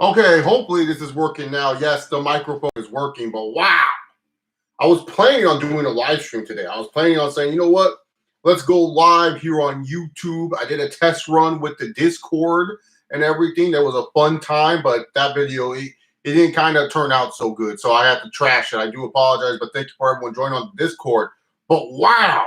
Okay, hopefully this is working now. Yes, the microphone is working, but wow. I was planning on doing a live stream today. I was planning on saying, you know what? Let's go live here on YouTube. I did a test run with the Discord and everything. That was a fun time, but that video, it didn't kind of turn out so good. So I had to trash it. I do apologize, but thank you for everyone joining on the Discord. But wow.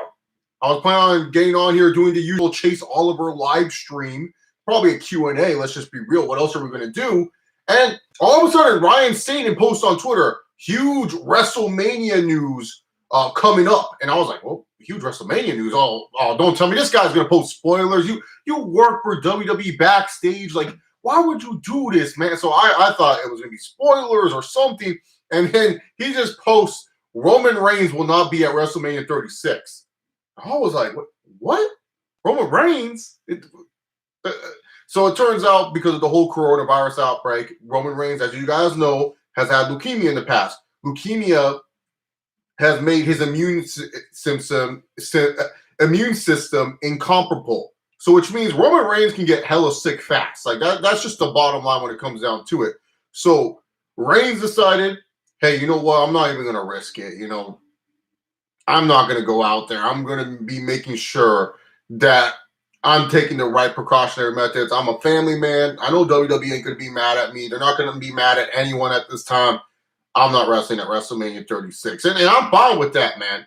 I was planning on getting on here doing the usual Chase Oliver live stream, probably a Q&A. Let's just be real. What else are we going to do? And all of a sudden, Ryan Satin posts on Twitter, huge WrestleMania news coming up. And I was like, well, huge WrestleMania news. Oh, don't tell me this guy's going to post spoilers. You work for WWE backstage. Like, why would you do this, man? So I thought it was going to be spoilers or something. And then he just posts, Roman Reigns will not be at WrestleMania 36. I was like, what? Roman Reigns? So it turns out, because of the whole coronavirus outbreak, Roman Reigns, as you guys know, has had leukemia in the past. Leukemia has made his immune system incomparable. So which means Roman Reigns can get hella sick fast. Like that's just the bottom line when it comes down to it. So Reigns decided, hey, you know what? I'm not even going to risk it. I'm not going to go out there. I'm going to be making sure that I'm taking the right precautionary methods. I'm a family man. I know WWE ain't going to be mad at me. They're not going to be mad at anyone at this time. I'm not wrestling at WrestleMania 36. And I'm fine with that, man.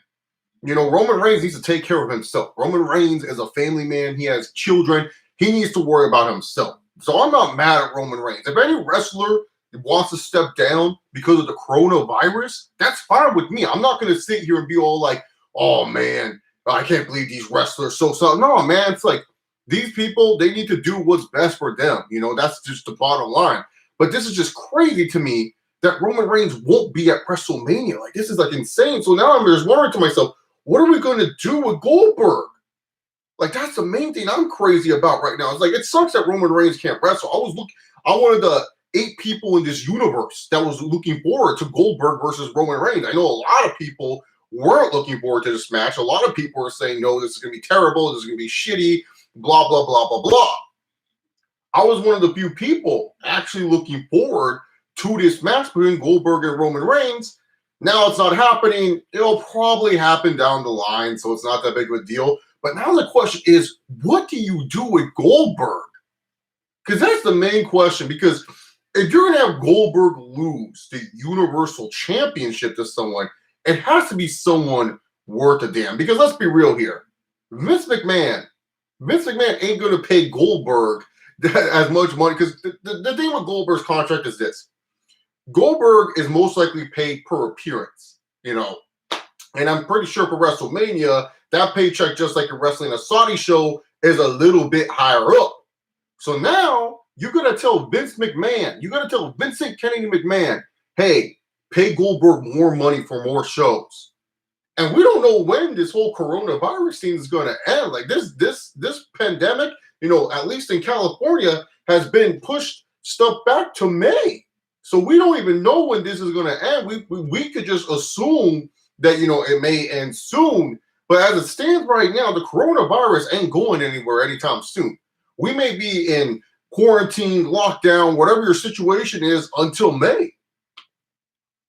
Roman Reigns needs to take care of himself. Roman Reigns is a family man. He has children. He needs to worry about himself. So I'm not mad at Roman Reigns. If any wrestler wants to step down because of the coronavirus, that's fine with me. I'm not going to sit here and be all like, oh, man, I can't believe these wrestlers so. No, man, it's like these people, they need to do what's best for them. That's just the bottom line. But this is just crazy to me that Roman Reigns won't be at WrestleMania. Like, this is like insane. So now I'm just wondering to myself, what are we going to do with Goldberg? Like, that's the main thing I'm crazy about right now. It's like, it sucks that Roman Reigns can't wrestle. I wanted the 8 people in this universe that was looking forward to Goldberg versus Roman Reigns. I know a lot of people weren't looking forward to this match. A lot of people were saying, no, this is going to be terrible. This is going to be shitty, blah, blah, blah, blah, blah. I was one of the few people actually looking forward to this match between Goldberg and Roman Reigns. Now it's not happening. It'll probably happen down the line, so it's not that big of a deal. But now the question is, what do you do with Goldberg? Because that's the main question. Because if you're going to have Goldberg lose the Universal Championship to someone, it has to be someone worth a damn. Because let's be real here. Vince McMahon ain't going to pay Goldberg as much money. Because the thing with Goldberg's contract is this. Goldberg is most likely paid per appearance, and I'm pretty sure for WrestleMania, that paycheck, just like you're wrestling a Saudi show, is a little bit higher up. So now you're going to tell Vincent Kennedy McMahon, hey, pay Goldberg more money for more shows. And we don't know when this whole coronavirus thing is going to end. Like this pandemic, at least in California, has been pushed stuff back to May. So we don't even know when this is going to end. We could just assume that, it may end soon. But as it stands right now, the coronavirus ain't going anywhere anytime soon. We may be in quarantine, lockdown, whatever your situation is, until May.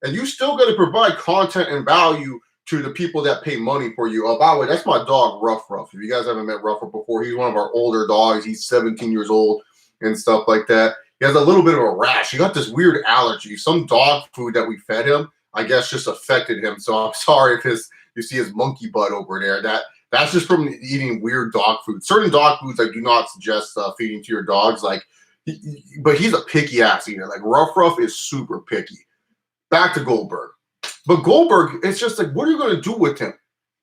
And you still got to provide content and value to the people that pay money for you. Oh, by the way, that's my dog, Ruff. If you guys haven't met Ruff before, he's one of our older dogs. He's 17 years old and stuff like that. He has a little bit of a rash. He got this weird allergy. Some dog food that we fed him, I guess, just affected him. So I'm sorry if you see his monkey butt over there. That's just from eating weird dog food. Certain dog foods I do not suggest feeding to your dogs. But he's a picky ass eater. Like Ruff is super picky. Back to Goldberg. But Goldberg, it's just like, what are you going to do with him?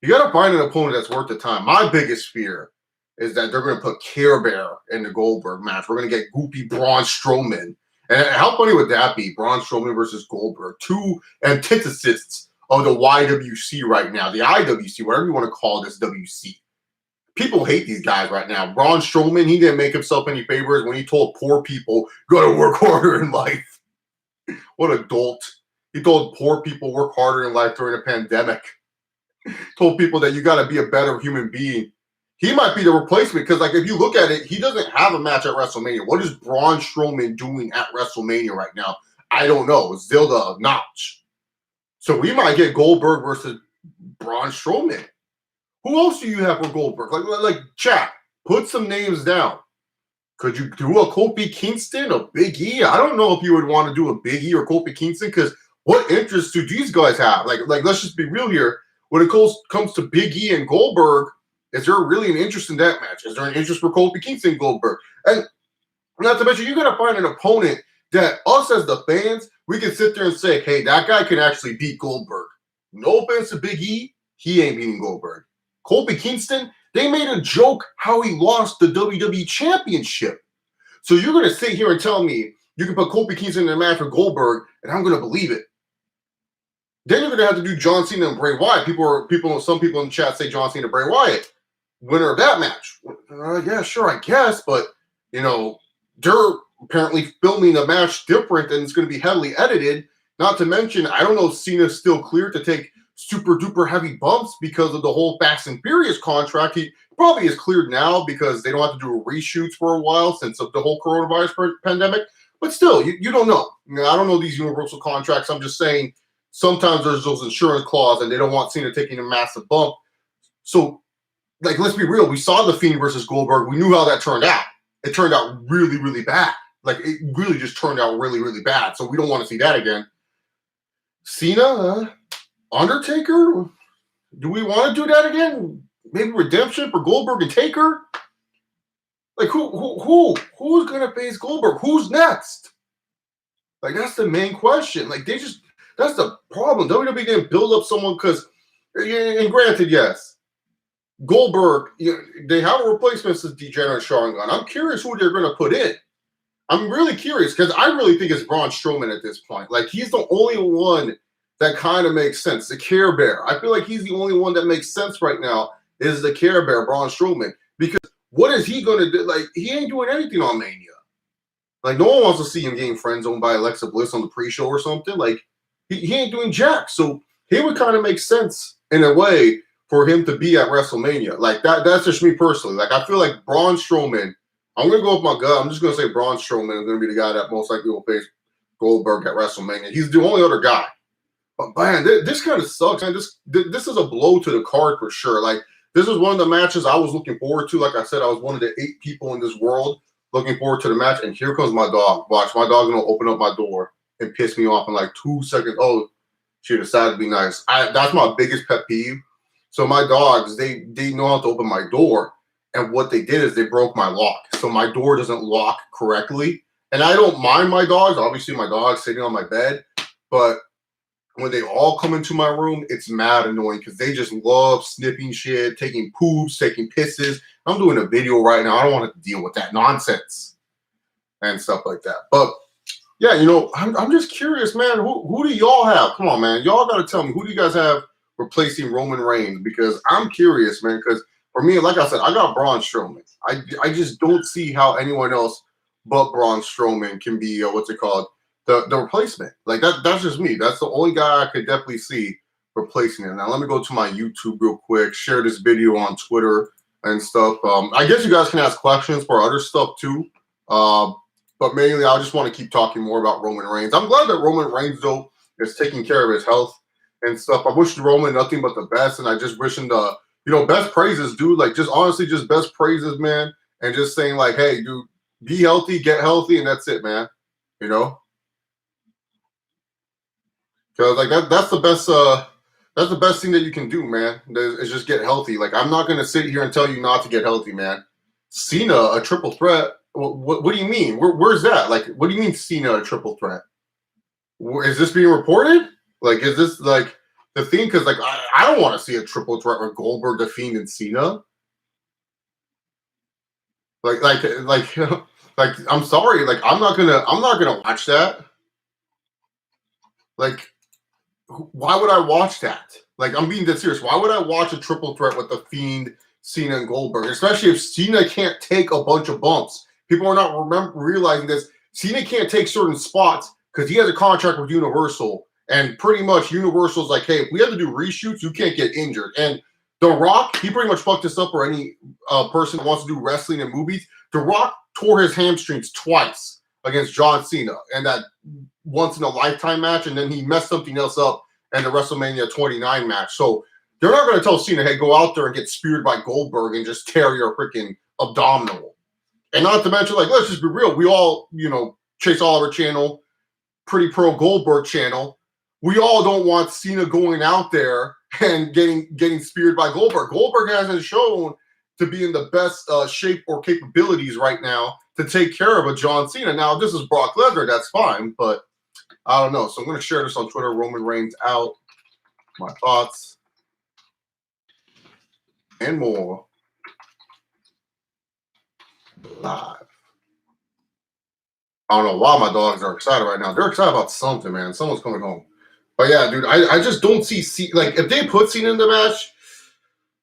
You got to find an opponent that's worth the time. My biggest fear is that they're going to put Care Bear in the Goldberg match. We're going to get goopy Braun Strowman. And how funny would that be? Braun Strowman versus Goldberg. 2 antitheses of the YWC right now. The IWC, whatever you want to call this WC. People hate these guys right now. Braun Strowman, he didn't make himself any favors when he told poor people, go to work harder in life. What a dolt. He told poor people work harder in life during a pandemic. Told people that you got to be a better human being. he might be the replacement because, like, if you look at it, he doesn't have a match at WrestleMania. What is Braun Strowman doing at WrestleMania right now? I don't know. Zilda Notch. So we might get Goldberg versus Braun Strowman. Who else do you have for Goldberg? Like chat, put some names down. Could you do a Kofi Kingston, a Big E? I don't know if you would want to do a Big E or Kofi Kingston because what interest do these guys have? Like let's just be real here. When it comes to Big E and Goldberg, is there really an interest in that match? Is there an interest for Kofi Kingston and Goldberg? And not to mention, you got to find an opponent that us as the fans, we can sit there and say, hey, that guy can actually beat Goldberg. No offense to Big E, he ain't beating Goldberg. Kofi Kingston, they made a joke how he lost the WWE Championship. So you're going to sit here and tell me you can put Kofi Kingston in a match with Goldberg, and I'm going to believe it. Then you're going to have to do John Cena and Bray Wyatt. Some people in the chat say John Cena and Bray Wyatt. Winner of that match. Yeah, sure, I guess. But, they're apparently filming the match different and it's going to be heavily edited. Not to mention, I don't know if Cena's still cleared to take super duper heavy bumps because of the whole Fast and Furious contract. He probably is cleared now because they don't have to do reshoots for a while since of the whole coronavirus pandemic. But still, you don't know. I don't know these universal contracts. I'm just saying sometimes there's those insurance clauses and they don't want Cena taking a massive bump. So, let's be real. We saw The Fiend versus Goldberg. We knew how that turned out. It turned out really, really bad. It really just turned out really, really bad. So we don't want to see that again. Cena, Undertaker? Do we want to do that again? Maybe redemption for Goldberg and Taker? Who's gonna face Goldberg? Who's next? That's the main question. That's the problem. WWE didn't build up someone because, and granted, yes, Goldberg, they have a replacement since Degenerate Sean Gunn. I'm curious who they're going to put in. I'm really curious because I really think it's Braun Strowman at this point. He's the only one that kind of makes sense. The Care Bear. I feel like he's the only one that makes sense right now is the Care Bear, Braun Strowman. Because what is he going to do? He ain't doing anything on Mania. No one wants to see him getting friend zoned by Alexa Bliss on the pre-show or something. He ain't doing jack. So he would kind of make sense in a way for him to be at WrestleMania. That's just me personally. I feel like Braun Strowman, I'm going to go with my gut. I'm just going to say Braun Strowman is going to be the guy that most likely will face Goldberg at WrestleMania. He's the only other guy. But, man, this kind of sucks, man. This is a blow to the card for sure. This is one of the matches I was looking forward to. Like I said, I was one of the 8 people in this world looking forward to the match. And here comes my dog. Watch, my dog's going to open up my door and piss me off in 2 seconds. Oh, she decided to be nice. That's my biggest pet peeve. So my dogs, they know how to open my door. And what they did is they broke my lock. So my door doesn't lock correctly. And I don't mind my dogs. Obviously, my dog's sitting on my bed. But when they all come into my room, it's mad annoying because they just love sniffing shit, taking poops, taking pisses. I'm doing a video right now. I don't want to deal with that nonsense and stuff like that. But, yeah, I'm just curious, man. Who do y'all have? Come on, man. Y'all got to tell me. Who do you guys have replacing Roman Reigns? Because I'm curious, man. Because for me, like I said, I got Braun Strowman. I just don't see how anyone else but Braun Strowman can be the replacement. That's just me. That's the only guy I could definitely see replacing him. Now let me go to my YouTube real quick. Share this video on Twitter and stuff. I guess you guys can ask questions for other stuff too. But mainly, I just want to keep talking more about Roman Reigns. I'm glad that Roman Reigns though is taking care of his health and stuff. I wish Roman nothing but the best, and I just wish him the best praises, dude. Just honestly, just best praises, man. And just saying hey, dude, be healthy, get healthy, and that's it, man. Because that's the best. That's the best thing that you can do, man. Is just get healthy. I'm not gonna sit here and tell you not to get healthy, man. Cena, a triple threat. What do you mean? Where's that? What do you mean Cena, a triple threat? Is this being reported? Is this the thing? Because I don't want to see a triple threat with Goldberg, The Fiend, and Cena. I'm sorry. I'm not gonna watch that. Why would I watch that? I'm being dead serious. Why would I watch a triple threat with The Fiend, Cena, and Goldberg? Especially if Cena can't take a bunch of bumps. People are not realizing this. Cena can't take certain spots because he has a contract with Universal. And pretty much Universal's hey, if we have to do reshoots, you can't get injured. And The Rock, he pretty much fucked this up, or any person that wants to do wrestling and movies. The Rock tore his hamstrings twice against John Cena, and that once in a lifetime match, and then he messed something else up in the WrestleMania 29 match. So they're not going to tell Cena, hey, go out there and get speared by Goldberg and just tear your freaking abdominal. And not to mention, like, let's just be real. We all, Chase Oliver channel, Pretty Pro Goldberg channel, we all don't want Cena going out there and getting speared by Goldberg. Goldberg hasn't shown to be in the best shape or capabilities right now to take care of a John Cena. Now, if this is Brock Lesnar, that's fine, but I don't know. So I'm going to share this on Twitter. Roman Reigns out. My thoughts and more live. I don't know why my dogs are excited right now. They're excited about something, man. Someone's coming home. But yeah, dude, I just don't see like, if they put Cena in the match,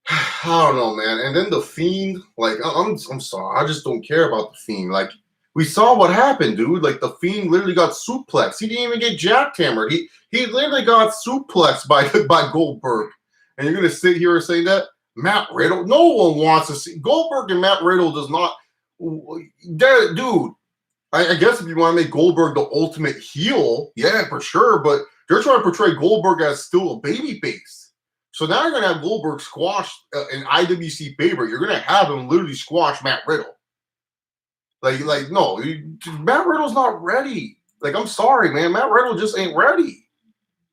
I don't know, man. And then the Fiend, like, I'm sorry, I just don't care about the Fiend. Like, we saw what happened, dude. Like, the Fiend literally got suplexed. He didn't even get jackhammered. He literally got suplexed by Goldberg. And you're gonna sit here and say that? Matt Riddle? No one wants to see Goldberg, and Matt Riddle does not. Dude, I guess if you want to make Goldberg the ultimate heel, yeah, for sure. But they're trying to portray Goldberg as still a baby face. So now you're going to have Goldberg squash an IWC favorite. You're going to have him literally squash Matt Riddle. Like no, Matt Riddle's not ready. Like, I'm sorry, man. Matt Riddle just ain't ready.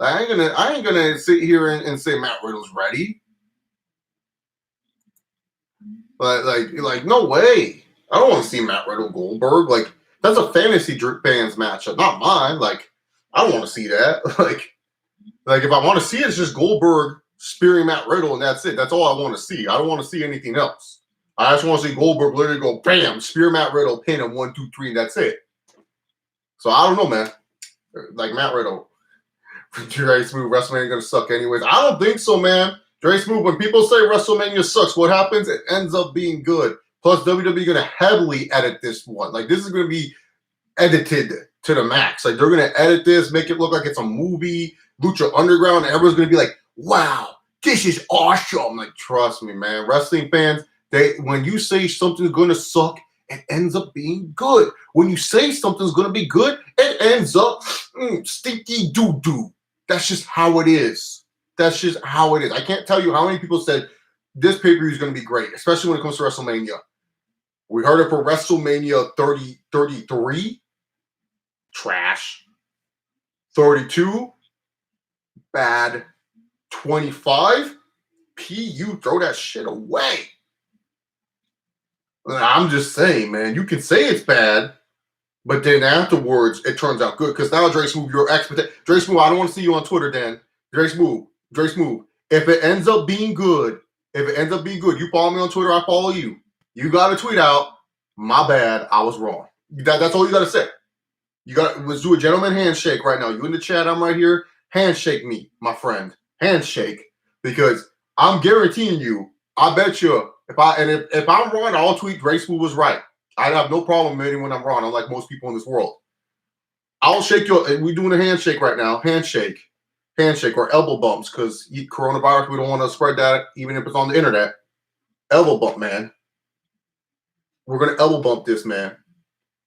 I ain't gonna sit here and say Matt Riddle's ready. Like no way. I don't want to see Matt Riddle Goldberg. Like, that's a fantasy fans matchup, not mine. Like, I don't want to see that. Like if I want to see it, it's just Goldberg spearing Matt Riddle, and that's it. That's all I want to see. I don't want to see anything else. I just want to see Goldberg literally go, bam, spear Matt Riddle, pin him, 1, 2, 3, and that's it. So I don't know, man. Like, Matt Riddle, Dre Smooth, WrestleMania going to suck anyways. I don't think so, man. Dre Smooth, when people say WrestleMania sucks, what happens? It ends up being good. Plus, WWE going to heavily edit this one. Like, this is going to be edited to the max. Like, they're going to edit this, make it look like it's a movie, Lucha Underground, and everyone's going to be like, wow, this is awesome. Like, trust me, man. Wrestling fans, when you say something's going to suck, it ends up being good. When you say something's going to be good, it ends up stinky doo-doo. That's just how it is. That's just how it is. I can't tell you how many people said this pay-per-view is going to be great, especially when it comes to WrestleMania. We heard it for WrestleMania 33, trash. 32, bad. 25, you throw that shit away. I'm just saying, man, you can say it's bad, but then afterwards it turns out good. Because now, Dre Smooth, you're expert. Dre Smooth, I don't want to see you on Twitter, Dan. Dre Smooth. If it ends up being good, you follow me on Twitter, I follow you. You got to tweet out, my bad, I was wrong. That's all you got to say. Let's do a gentleman handshake right now. You in the chat, I'm right here. Handshake me, my friend. Handshake. Because I'm guaranteeing you, I bet you, if I'm wrong, I'll tweet Dre Smooth was right. I have no problem admitting when I'm wrong, unlike most people in this world. I'll shake we're doing a handshake right now. Handshake, or elbow bumps, because coronavirus, we don't want to spread that, even if it's on the internet. Elbow bump, man. We're going to elbow bump this, man.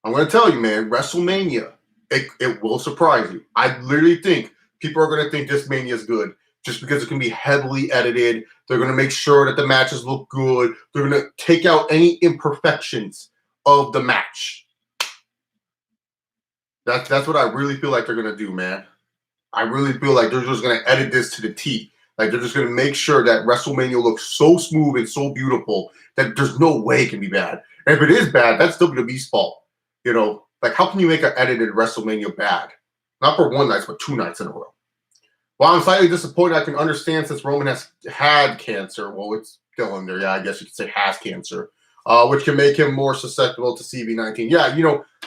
I'm going to tell you, man, WrestleMania, it will surprise you. I literally think people are going to think this Mania is good just because it can be heavily edited. They're going to make sure that the matches look good. They're going to take out any imperfections of the match. That's what I really feel like they're going to do, man. I really feel like they're just going to edit this to the T. Like, they're just going to make sure that WrestleMania looks so smooth and so beautiful that there's no way it can be bad. And if it is bad, that's WWE's fault. Like, how can you make an edited WrestleMania bad? Not for one night, but 2 nights in a row. While I'm slightly disappointed, I can understand since Roman has had cancer. Well, it's still in there. Yeah, I guess you could say has cancer, which can make him more susceptible to CV-19. Yeah,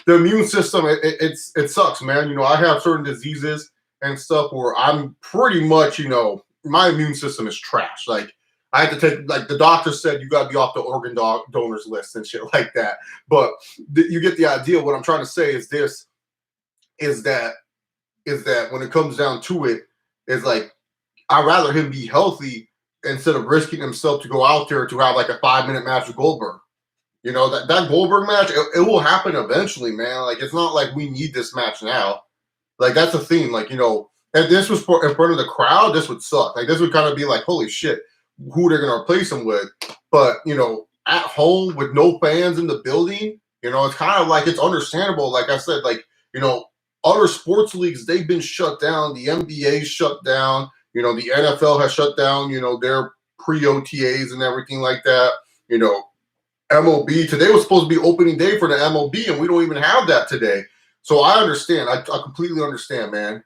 the immune system, it sucks, man. I have certain diseases and stuff where I'm pretty much, my immune system is trash. Like, I had to take, like, the doctor said, you got to be off the organ donors list and shit like that. But you get the idea. What I'm trying to say is that when it comes down to it, is like, I'd rather him be healthy instead of risking himself to go out there to have like a 5-minute match with Goldberg. You know, that Goldberg match, it will happen eventually, man. Like, it's not like we need this match now. Like, that's the thing. Like, you know, if this was in front of the crowd, this would suck. Like, this would kind of be like, holy shit, who they're going to replace him with. But, you know, at home with no fans in the building, you know, it's kind of like, it's understandable. Like I said, like, you know, other sports leagues, they've been shut down. The NBA's shut down. You know, the NFL has shut down, you know, their pre-OTAs and everything like that. You know, MLB, today was supposed to be opening day for the MLB, and we don't even have that today. So I understand. I completely understand, man.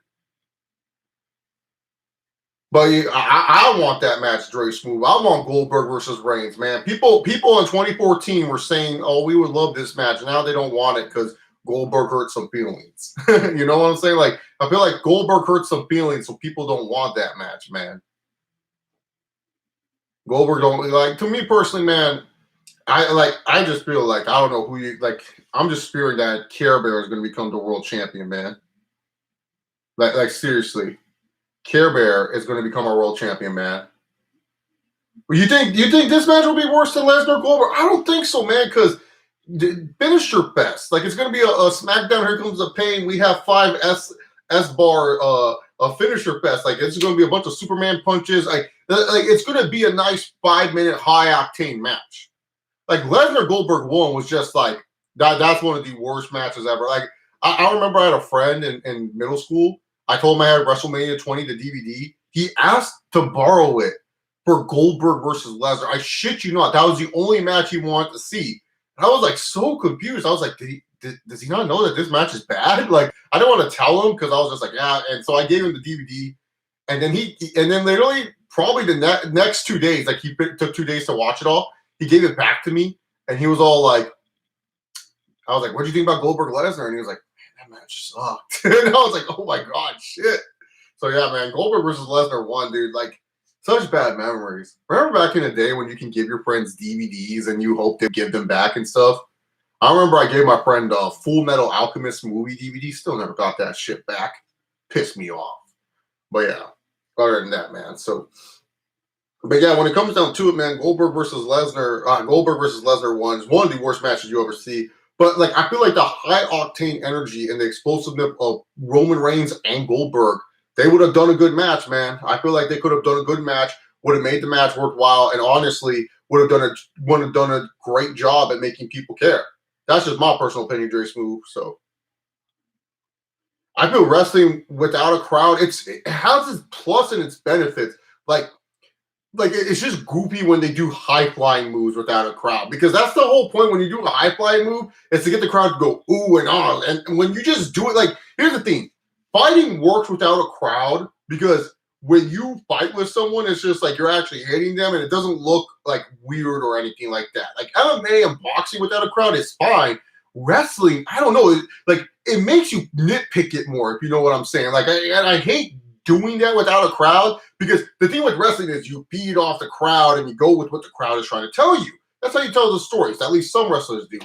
But I want that match, Dre Smooth. I want Goldberg versus Reigns, man. People in 2014 were saying, oh, we would love this match. Now they don't want it because Goldberg hurt some feelings. You know what I'm saying? Like, I feel like Goldberg hurt some feelings, so people don't want that match, man. Goldberg don't, like, to me personally, man, I just feel like, I don't know who you, like, I'm just fearing that Care Bear is going to become the world champion, man. Like seriously. Care Bear is going to become our world champion, man. You think this match will be worse than Lesnar Goldberg? I don't think so, man, because finish your best. Like, it's going to be a SmackDown, here comes the pain. We have 5 S-bar a finisher fest. Like, it's going to be a bunch of Superman punches. Like it's going to be a nice 5-minute high-octane match. Like, Lesnar Goldberg 1 was just like, that's one of the worst matches ever. Like, I remember I had a friend in middle school. I told him I had WrestleMania 20, the DVD. He asked to borrow it for Goldberg versus Lesnar. I shit you not. That was the only match he wanted to see. And I was like so confused. I was like, does he not know that this match is bad? Like, I didn't want to tell him because I was just like, yeah. And so I gave him the DVD. And then literally probably the next 2 days, like he took 2 days to watch it all. He gave it back to me. And he was all like, I was like, what do you think about Goldberg Lesnar? And he was like, that match sucked. And I was like, oh my God, shit. So yeah, man, Goldberg versus Lesnar 1, dude, like, such bad memories. Remember back in the day when you can give your friends DVDs and you hope they give them back and stuff? I remember I gave my friend a Full Metal Alchemist movie DVD. Still never got that shit back. Pissed me off. But yeah, other than that, man. So, but yeah, when it comes down to it, man, Goldberg versus Lesnar 1 is one of the worst matches you ever see. But, like, I feel like the high-octane energy and the explosiveness of Roman Reigns and Goldberg, they would have done a good match, man. I feel like they could have done a good match, would have made the match worthwhile, and honestly, would have done a great job at making people care. That's just my personal opinion, Dre Smooth. So, I feel wrestling without a crowd, it has its plus and its benefits. Like, it's just goofy when they do high-flying moves without a crowd. Because that's the whole point when you do a high-flying move, is to get the crowd to go ooh and ah. And when you just do it, like, here's the thing. Fighting works without a crowd because when you fight with someone, it's just like you're actually hitting them and it doesn't look like weird or anything like that. Like, MMA and boxing without a crowd is fine. Wrestling, I don't know. Like, it makes you nitpick it more, if you know what I'm saying. Like, I hate doing that without a crowd, because the thing with wrestling is you feed off the crowd and you go with what the crowd is trying to tell you. That's how you tell the stories. At least some wrestlers do.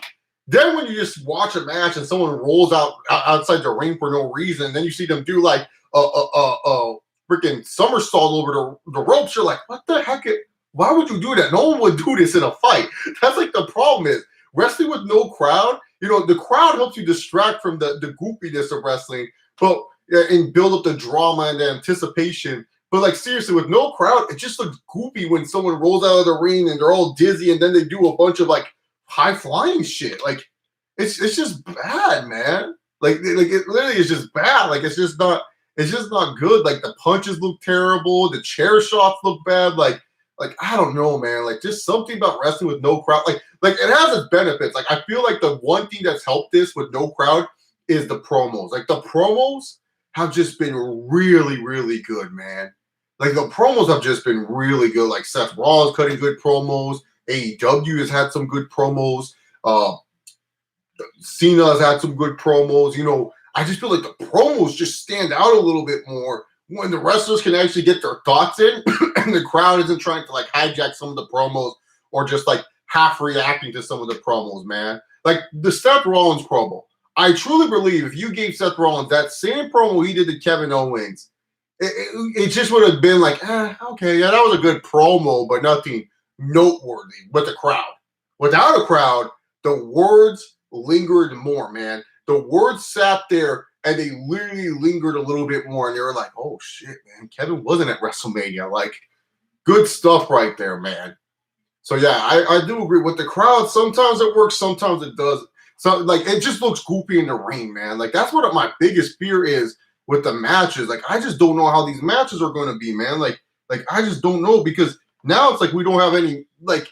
Then when you just watch a match and someone rolls outside the ring for no reason, then you see them do like a freaking somersault over the ropes. You're like, what the heck? Why would you do that? No one would do this in a fight. That's like the problem is wrestling with no crowd. You know, the crowd helps you distract from the goofiness of wrestling, but and build up the drama and the anticipation. But like seriously, with no crowd, it just looks goofy when someone rolls out of the ring and they're all dizzy and then they do a bunch of like high flying shit. Like it's just bad, man. Like it literally is just bad. Like it's just not good. Like the punches look terrible, the chair shots look bad. Like I don't know, man. Like just something about wrestling with no crowd. Like it has its benefits. Like I feel like the one thing that's helped this with no crowd is the promos. Like the promos have just been really, really good, man. Like the promos have just been really good. Like Seth Rollins cutting good promos. AEW has had some good promos. Cena has had some good promos. You know, I just feel like the promos just stand out a little bit more when the wrestlers can actually get their thoughts in and the crowd isn't trying to like hijack some of the promos or just like half reacting to some of the promos, man. Like the Seth Rollins promo. I truly believe if you gave Seth Rollins that same promo he did to Kevin Owens, it just would have been like, okay, yeah, that was a good promo, but nothing noteworthy with the crowd. Without a crowd, the words lingered more, man. The words sat there and they literally lingered a little bit more, and they were like, oh shit, man, Kevin wasn't at WrestleMania. Like, good stuff right there, man. So yeah, I do agree with the crowd. Sometimes it works, sometimes it doesn't. So like it just looks goofy in the ring, man. Like that's what my biggest fear is with the matches. Like I just don't know how these matches are going to be, man. Like I just don't know because now it's like we don't have any let's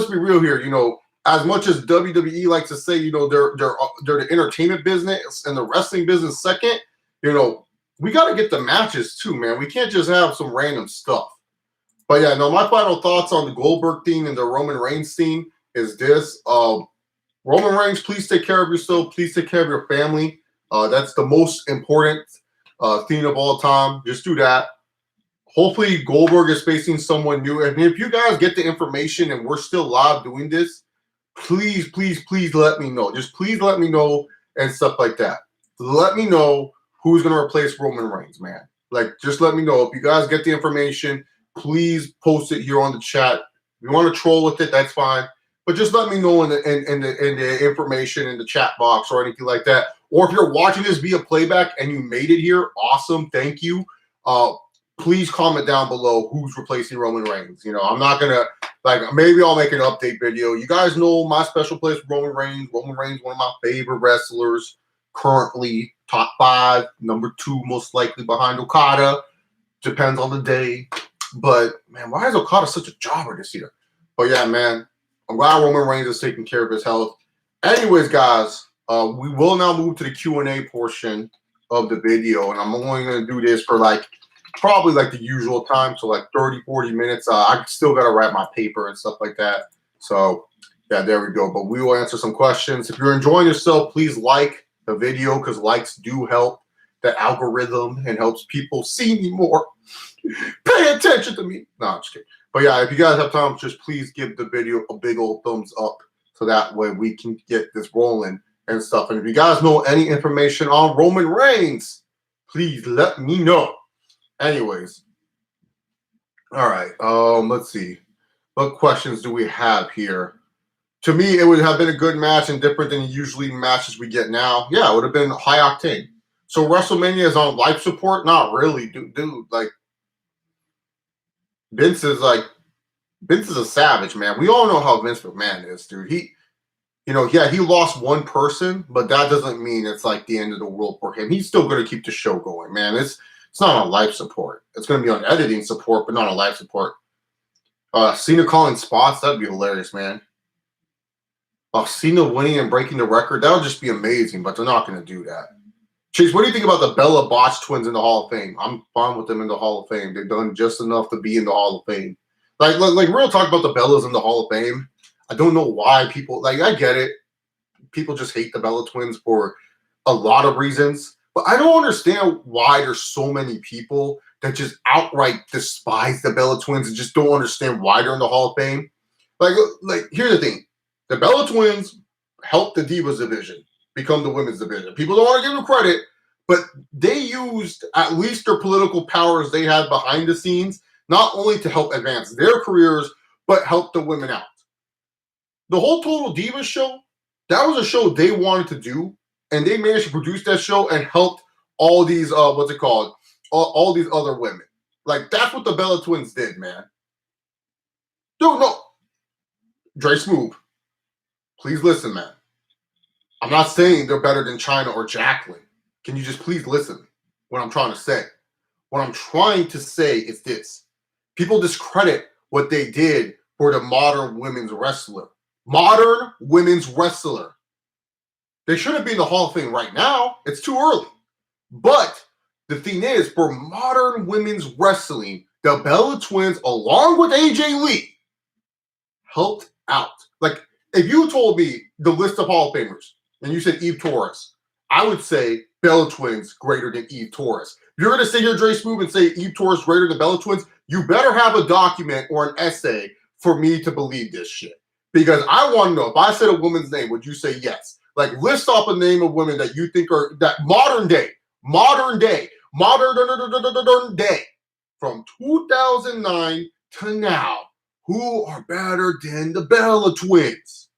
be real here. You know, as much as WWE likes to say, you know, they're the entertainment business and the wrestling business second. You know, we got to get the matches too, man. We can't just have some random stuff. But yeah, no, my final thoughts on the Goldberg theme and the Roman Reigns theme is this. Roman Reigns, please take care of yourself. Please take care of your family. That's the most important theme of all time. Just do that. Hopefully Goldberg is facing someone new. And if you guys get the information and we're still live doing this, please, please, please let me know. Just please let me know and stuff like that. Let me know who's going to replace Roman Reigns, man. Like, just let me know. If you guys get the information, please post it here on the chat. If you want to troll with it, that's fine. But just let me know in the information in the chat box or anything like that. Or if you're watching this via playback and you made it here, awesome, thank you. Please comment down below who's replacing Roman Reigns. You know, I'm not gonna maybe I'll make an update video. You guys know my special place with Roman Reigns. Roman Reigns, one of my favorite wrestlers currently, top 5, number 2 most likely behind Okada. Depends on the day. But, man, why is Okada such a jobber this year? But, yeah, man, I'm glad Roman Reigns is taking care of his health. Anyways, guys, we will now move to the Q&A portion of the video. And I'm only going to do this for, probably the usual time. So, 30, 40 minutes. I still got to write my paper and stuff like that. So, yeah, there we go. But we will answer some questions. If you're enjoying yourself, please like the video because likes do help the algorithm and helps people see me more. Pay attention to me. No, I'm just kidding. But yeah, if you guys have time, just please give the video a big old thumbs up so that way we can get this rolling and stuff. And if you guys know any information on Roman Reigns, please let me know. Anyways. All right. Let's see. What questions do we have here? To me, it would have been a good match and different than usually matches we get now. Yeah, it would have been high octane. So WrestleMania is on life support? Not really, dude. Vince is a savage, man. We all know how Vince McMahon is, dude. He lost one person, but that doesn't mean it's the end of the world for him. He's still going to keep the show going, man. It's not on life support. It's going to be on editing support, but not on life support. Cena calling spots, that'd be hilarious, man. Cena winning and breaking the record, that would just be amazing, but they're not going to do that. Chase, what do you think about the Bella Botch twins in the Hall of Fame? I'm fine with them in the Hall of Fame. They've done just enough to be in the Hall of Fame. Real talk about the Bellas in the Hall of Fame. I don't know why people, I get it. People just hate the Bella twins for a lot of reasons. But I don't understand why there's so many people that just outright despise the Bella twins and just don't understand why they're in the Hall of Fame. Here's the thing. The Bella twins helped the Divas division become the women's division. People don't want to give them credit, but they used at least their political powers they had behind the scenes, not only to help advance their careers, but help the women out. The whole Total Divas show, that was a show they wanted to do, and they managed to produce that show and helped all these, all these other women. That's what the Bella twins did, man. Dude, no. Dre Smooth, please listen, man. I'm not saying they're better than Chyna or Jacqueline. Can you just please listen what I'm trying to say? What I'm trying to say is this. People discredit what they did for the modern women's wrestler. Modern women's wrestler. They shouldn't be in the Hall of Fame right now. It's too early. But the thing is, for modern women's wrestling, the Bella twins, along with AJ Lee, helped out. If you told me the list of Hall of Famers, and you said Eve Torres, I would say Bella Twins greater than Eve Torres. If you're going to sit here, Dre Smooth, and say Eve Torres greater than Bella Twins, you better have a document or an essay for me to believe this shit. Because I want to know, if I said a woman's name, would you say yes? List off a name of women that you think are, that modern day, modern day, from 2009 to now, who are better than the Bella twins?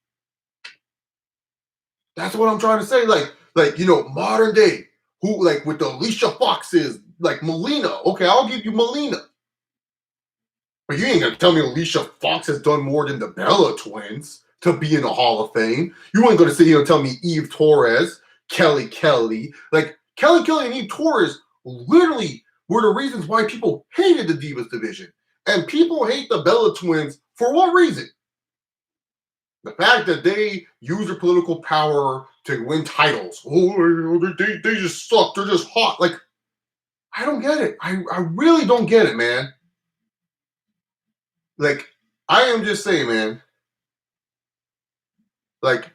That's what I'm trying to say. Modern day, who like with the Alicia Foxes, like Melina. Okay, I'll give you Melina. But you ain't gonna tell me Alicia Fox has done more than the Bella twins to be in the Hall of Fame. You ain't gonna sit here and tell me Eve Torres, Kelly Kelly. Like Kelly Kelly and Eve Torres literally were the reasons why people hated the Divas division. And people hate the Bella twins for what reason? The fact that they use their political power to win titles. Oh, they just suck. They're just hot. Like, I don't get it. I really don't get it, man. Like, I am just saying, man. Like,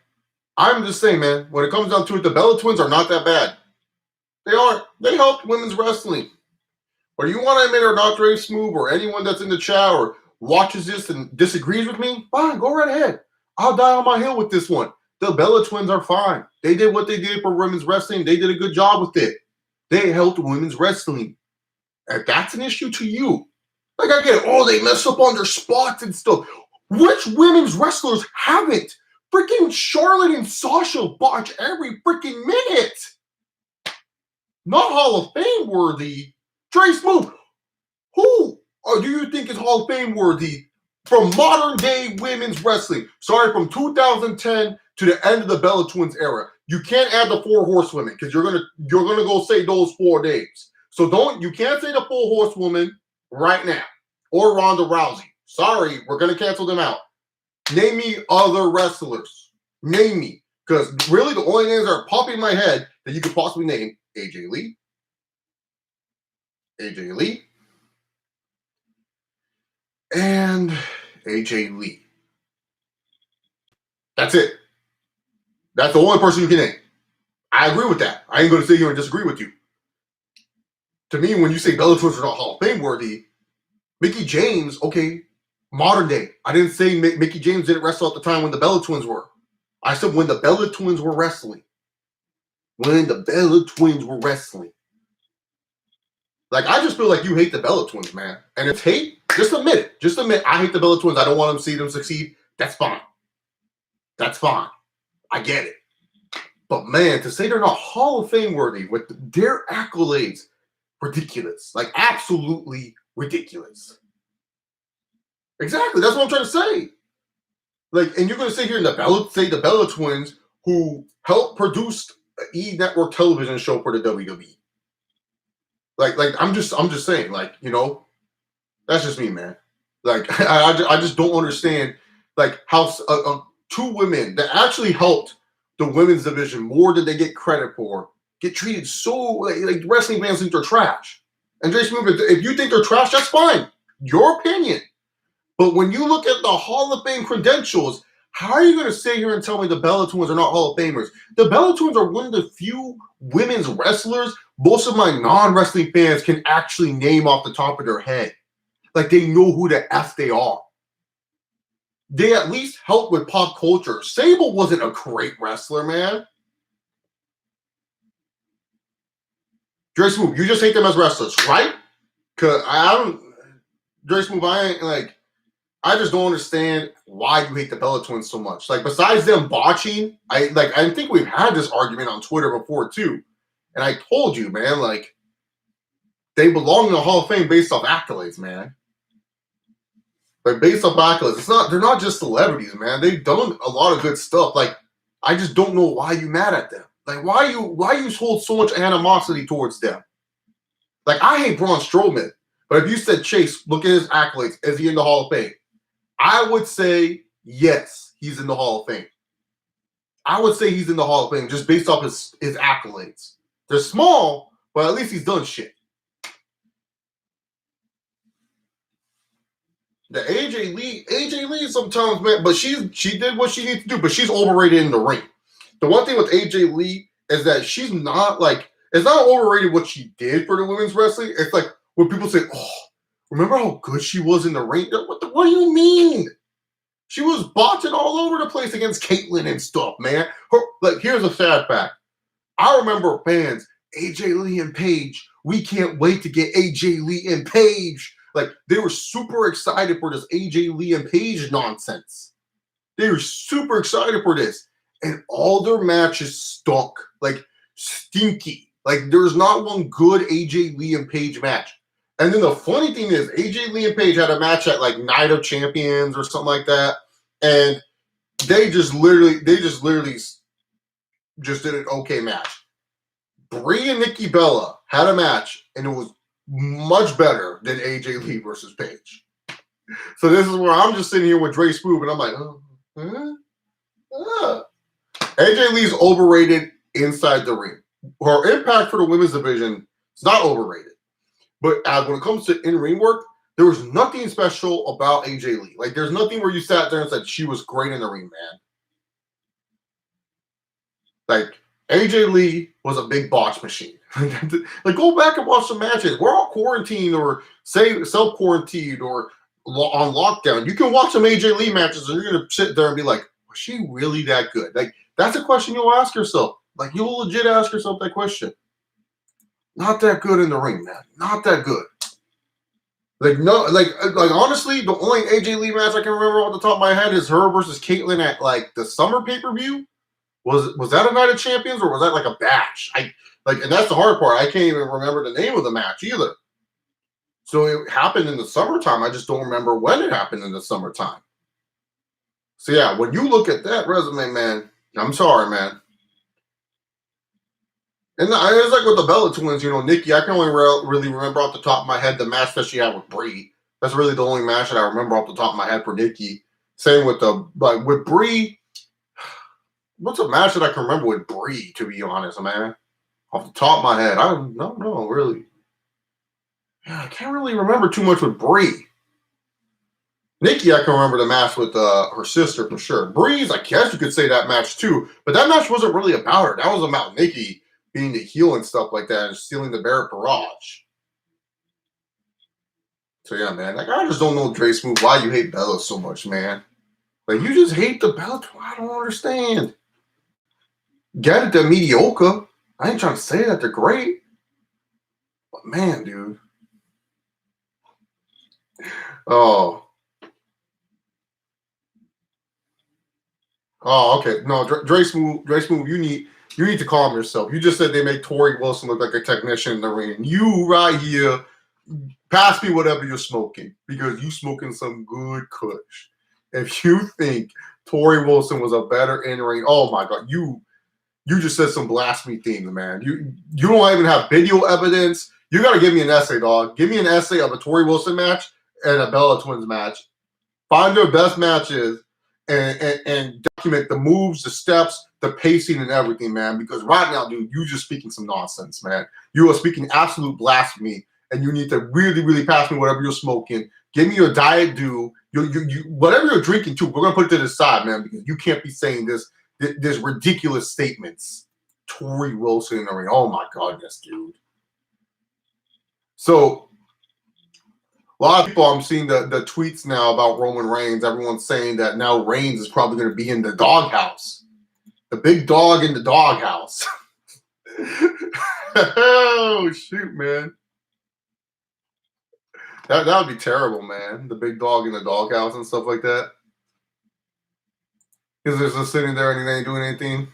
I'm just saying, man, when it comes down to it, the Bella twins are not that bad. They aren't. They helped women's wrestling. Whether you want to admit or not, Dre Smooth, or anyone that's in the chat or watches this and disagrees with me, fine, go right ahead. I'll die on my hill with this one. The Bella twins are fine. They did what they did for women's wrestling. They did a good job with it. They helped women's wrestling. And that's an issue to you. Like, I get it. Oh, they mess up on their spots and stuff. Which women's wrestlers haven't? Freaking Charlotte and Sasha botch every freaking minute. Not Hall of Fame worthy. Dre Smooth, who do you think is Hall of Fame worthy from modern day women's wrestling? Sorry, from 2010 to the end of the Bella Twins era. You can't add the 4 horsewomen because you're gonna go say those 4 names. So you can't say the 4 horsewomen right now or Ronda Rousey. Sorry, we're gonna cancel them out. Name me other wrestlers. Name me, because really the only names that are popping in my head that you could possibly name: AJ Lee, and AJ Lee. That's it. That's the only person you can name. I agree with that. I ain't going to sit here and disagree with you. To me, when you say Bella Twins are not Hall of Fame worthy, Mickie James, okay, modern day. I didn't say Mickie James didn't wrestle at the time when the Bella Twins were. I said when the Bella Twins were wrestling. When the Bella Twins were wrestling. Like, I just feel like you hate the Bella Twins, man. And if hate, just admit it. Just admit, I hate the Bella Twins. I don't want them to see them succeed. That's fine. That's fine. I get it. But, man, to say they're not Hall of Fame worthy with their accolades, ridiculous. Like, absolutely ridiculous. Exactly. That's what I'm trying to say. Like, and you're going to sit here and say the Bella Twins, who helped produce an E! Network television show for the WWE. Like I'm just saying, like, you know, that's just me, man. Like, I just don't understand, like, how 2 women that actually helped the women's division more than they get credit for get treated so, like wrestling fans think they're trash. And Dre Smooth, if you think they're trash, that's fine. Your opinion. But when you look at the Hall of Fame credentials, how are you going to sit here and tell me the Bella Twins are not Hall of Famers? The Bella Twins are one of the few women's wrestlers most of my non-wrestling fans can actually name off the top of their head. Like, they know who the F they are. They at least help with pop culture. Sable wasn't a great wrestler, man. Dre Smooth, you just hate them as wrestlers, right? Because Dre Smooth, I just don't understand why you hate the Bella Twins so much. Like, besides them botching, I think we've had this argument on Twitter before too. And I told you, man, like, they belong in the Hall of Fame based off accolades, man. Like, based off accolades. They're not just celebrities, man. They've done a lot of good stuff. Like, I just don't know why you mad at them. Like, why you hold so much animosity towards them? Like, I hate Braun Strowman. But if you said, Chase, look at his accolades, is he in the Hall of Fame? I would say yes, he's in the Hall of Fame. I would say he's in the Hall of Fame just based off his accolades. They're small, but at least he's done shit. The AJ Lee sometimes, man, but she did what she needs to do, but she's overrated in the ring. The one thing with AJ Lee is that she's not like, it's not overrated what she did for the women's wrestling. It's like when people say, oh, remember how good she was in the ring? What do you mean? She was botching all over the place against Caitlyn and stuff, man. Here's a sad fact. I remember fans AJ Lee and Paige. We can't wait to get AJ Lee and Paige. Like, they were super excited for this AJ Lee and Paige nonsense. They were super excited for this. And all their matches stunk. Like, stinky. Like, there's not one good AJ Lee and Paige match. And then the funny thing is, AJ Lee and Paige had a match at, like, Night of Champions or something like that. And they just literally just did an okay match. Brie and Nikki Bella had a match, and it was much better than AJ Lee versus Paige. So this is where I'm just sitting here with Dre Smooth, and I'm like, AJ Lee's overrated inside the ring. Her impact for the women's division is not overrated. But when it comes to in-ring work, there was nothing special about AJ Lee. Like, there's nothing where you sat there and said she was great in the ring, man. Like, AJ Lee was a big botch machine. Like, go back and watch some matches. We're all quarantined or self-quarantined or on lockdown. You can watch some AJ Lee matches and you're going to sit there and be like, was she really that good? Like, that's a question you'll ask yourself. Like, you'll legit ask yourself that question. Not that good in the ring, man. Not that good. Like, no, like honestly, the only AJ Lee match I can remember off the top of my head is her versus Caitlyn at, like, the summer pay-per-view. Was that a Night of Champions or was that like a bash? And that's the hard part. I can't even remember the name of the match either. So it happened in the summertime. I just don't remember when it happened in the summertime. So yeah, when you look at that resume, man, I'm sorry, man. And it's like with the Bella twins, Nikki, I can only really remember off the top of my head the match that she had with Brie. That's really the only match that I remember off the top of my head for Nikki. Same with with Brie. What's a match that I can remember with Brie, to be honest, man? Off the top of my head, I don't know, really. Yeah, I can't really remember too much with Brie. Nikki, I can remember the match with her sister for sure. Brie's, I guess you could say that match too, but that match wasn't really about her. That was about Nikki being the heel and stuff like that and stealing the Barrett Barrage. So yeah, man, like, I just don't know, Dre Smooth, why you hate Bella so much, man. Like, you just hate the Bella. I don't understand. Get it, they're mediocre. I ain't trying to say that they're great. But man, dude. Oh, okay. No, Dre Smooth, you need to calm yourself. You just said they make Tori Wilson look like a technician in the ring. You right here, pass me whatever you're smoking because you smoking some good kush. If you think Tori Wilson was a better in-ring, oh my God, you just said some blasphemy things, man. You don't even have video evidence. You got to give me an essay, dog. Give me an essay of a Tori Wilson match and a Bella Twins match. Find their best matches and document the moves, the steps, the pacing, and everything, man. Because right now, dude, you just speaking some nonsense, man. You are speaking absolute blasphemy, and you need to really, really pass me whatever you're smoking. Give me your Diet Dew. You whatever you're drinking too. We're gonna put it to the side, man, because you can't be saying this ridiculous statements. Tori Wilson in the ring. Oh my goodness, dude. So a lot of people, I'm seeing the tweets now about Roman Reigns. Everyone's saying that now Reigns is probably going to be in the doghouse. The big dog in the doghouse. Oh, shoot, man. That would be terrible, man. The big dog in the doghouse and stuff like that. Is just sitting there and he ain't doing anything.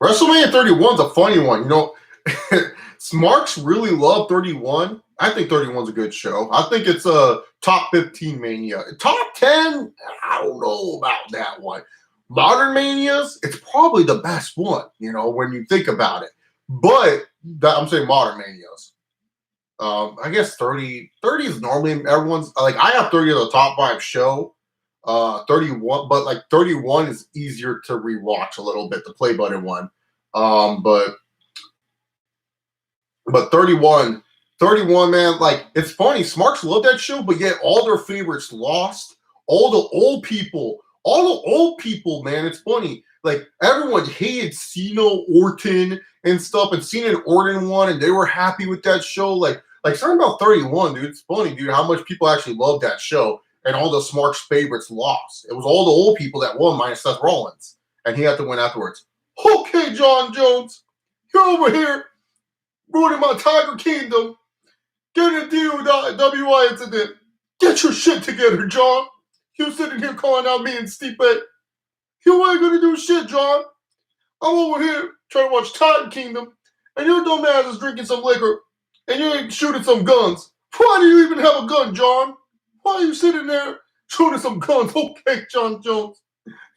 WrestleMania 31 is a funny one. Smarks really love 31. I think 31 is a good show. I think it's a top 15 Mania. Top 10, I don't know about that one. Modern Manias, it's probably the best one, when you think about it. But I'm saying Modern Manias. I guess 30 is normally everyone's, like, I have 30 as a top 5 show. 31, but like 31 is easier to rewatch a little bit, the play button one. But 31, man, like, it's funny. Smarks love that show, but yet all their favorites lost. All the old people, man, it's funny. Like, everyone hated Cena, Orton, and stuff, and Cena and Orton won, and they were happy with that show. Like something about 31, dude. It's funny, dude, how much people actually love that show, and all the Smarks favorites lost. It was all the old people that won, minus Seth Rollins, and he had to win afterwards. Okay, John Jones, you're over here ruining my Tiger Kingdom. Get a deal with WI incident. Get your shit together, John. You sitting here calling out me and Stipe. You ain't gonna do shit, John. I'm over here trying to watch Tiger Kingdom, and your dumb ass is drinking some liquor, and you ain't shooting some guns. Why do you even have a gun, John? Why are you sitting there shooting some guns? Okay, John Jones.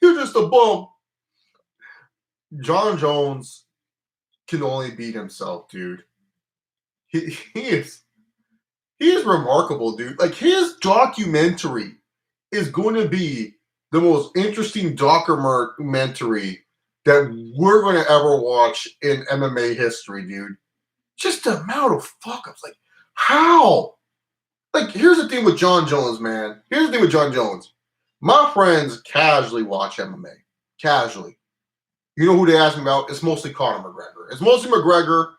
You're just a bum. John Jones can only beat himself, dude. He is remarkable, dude. Like, his documentary is going to be the most interesting documentary that we're going to ever watch in MMA history, dude. Just the amount of fuck-ups. Like, how? Like, here's the thing with John Jones, man. Here's the thing with John Jones. My friends casually watch MMA. Casually. You know who they ask me about? It's mostly Conor McGregor. It's mostly McGregor.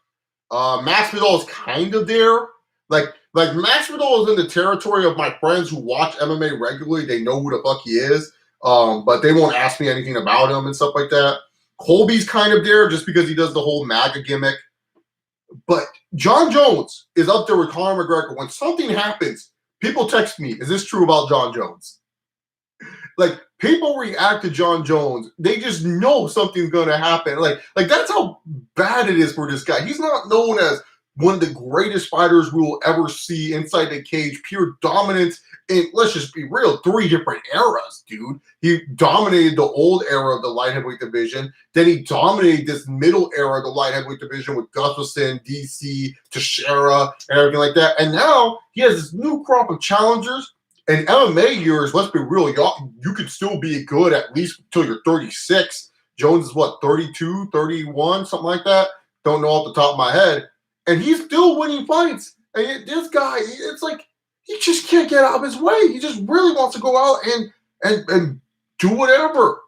Masvidal is kind of there. Like Masvidal is in the territory of my friends who watch MMA regularly. They know who the fuck he is, but they won't ask me anything about him and stuff like that. Colby's kind of there just because he does the whole MAGA gimmick. But John Jones is up there with Conor McGregor. When something happens, people text me, is this true about John Jones? Like, people react to John Jones. They just know something's going to happen. Like that's how bad it is for this guy. He's not known as one of the greatest fighters we will ever see inside the cage. Pure dominance in, let's just be real, 3 different eras, dude. He dominated the old era of the light heavyweight division. Then he dominated this middle era of the light heavyweight division with Gustafsson, DC, Teixeira, and everything like that. And now he has this new crop of challengers. In MMA years, let's be real, you could still be good at least until you're 36. Jones is what, 32, 31, something like that? Don't know off the top of my head. And he's still winning fights. And this guy, it's like, he just can't get out of his way. He just really wants to go out and do whatever.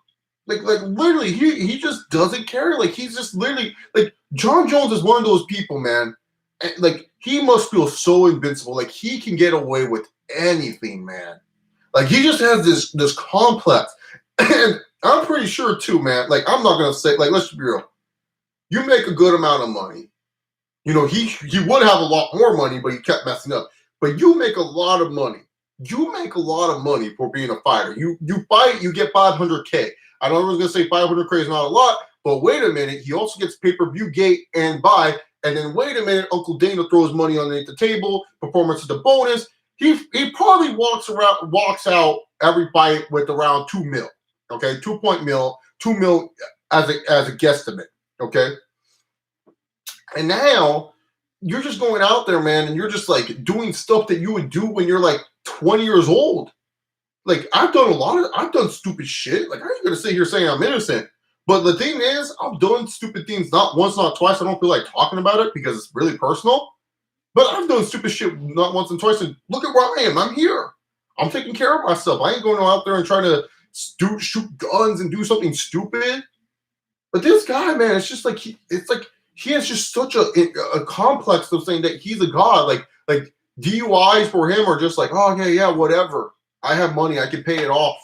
Like literally, he just doesn't care. Like, he's just literally, like, John Jones is one of those people, man. And, like, he must feel so invincible. Like, he can get away with anything, man. Like, he just has this complex. And I'm pretty sure too, man. Like, I'm not gonna say, like, let's be real. You make a good amount of money. You know, he would have a lot more money, but he kept messing up. But you make a lot of money. You make a lot of money for being a fighter. You fight, you get $500K. I know everyone's gonna say $500K is not a lot, but wait a minute. He also gets pay-per-view gate and buy. And then wait a minute, Uncle Dana throws money underneath the table. Performance is the bonus. He probably walks out every fight with around $2 million. Okay, 2 mil as a guesstimate. Okay. And now you're just going out there, man, and you're just like doing stuff that you would do when you're like 20 years old. Like, I've done stupid shit. Like, I ain't gonna sit here saying I'm innocent. But the thing is, I've done stupid things not once, not twice. I don't feel like talking about it because it's really personal. But I've done stupid shit not once and twice. And look at where I am. I'm here. I'm taking care of myself. I ain't going out there and trying to shoot guns and do something stupid. But this guy, man, it's just like he has just such a complex of saying that he's a god. Like DUIs for him are just like, oh yeah, whatever. I have money. I can pay it off.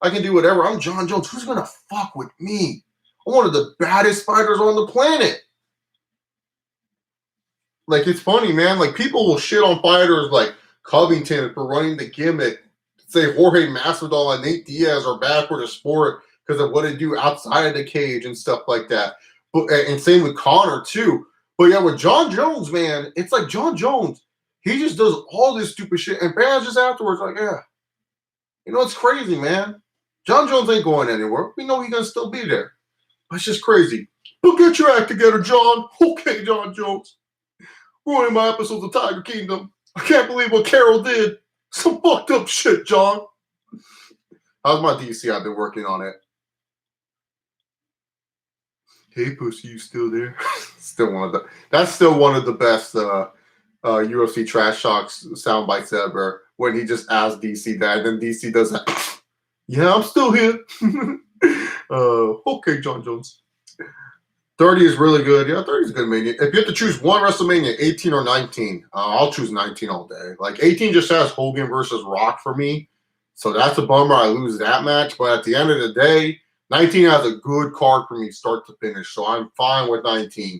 I can do whatever. I'm John Jones. Who's gonna fuck with me? I'm one of the baddest fighters on the planet. Like, it's funny, man. Like, people will shit on fighters like Covington for running the gimmick. Say Jorge Masvidal and Nate Diaz are bad for the sport because of what they do outside of the cage and stuff like that. But and same with Conor too. But yeah, with John Jones, man, it's like John Jones. He just does all this stupid shit, and fans just afterwards like, yeah, you know, it's crazy, man. John Jones ain't going anywhere. We know he's gonna still be there. But it's just crazy. But get your act together, John. Okay, John Jones. Ruining my episodes of Tiger Kingdom. I can't believe what Carol did. Some fucked up shit, John. How's my DC? I've been working on it. Hey, pussy, you still there? That's still one of the best UFC trash talks sound bites ever. When he just asks DC that, and then DC does that. Yeah, I'm still here. Okay, John Jones. 30 is really good. Yeah, 30 is a good mania. If you have to choose one WrestleMania, 18 or 19, I'll choose 19 all day. Like, 18 just has Hogan versus Rock for me. So that's a bummer. I lose that match. But at the end of the day, 19 has a good card for me start to finish. So I'm fine with 19.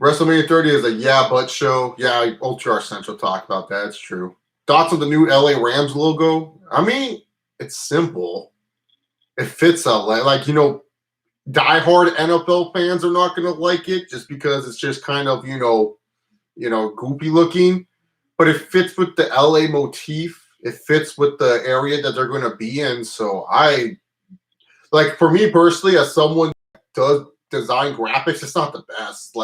WrestleMania 30 is a yeah but show. Yeah, OTR Central talked about that. It's true. Thoughts on the new LA Rams logo? I mean, it's simple. It fits LA. Like, diehard NFL fans are not going to like it just because it's just kind of, goopy looking. But it fits with the LA motif. It fits with the area that they're going to be in. So for me personally, as someone that does design graphics, it's not the best.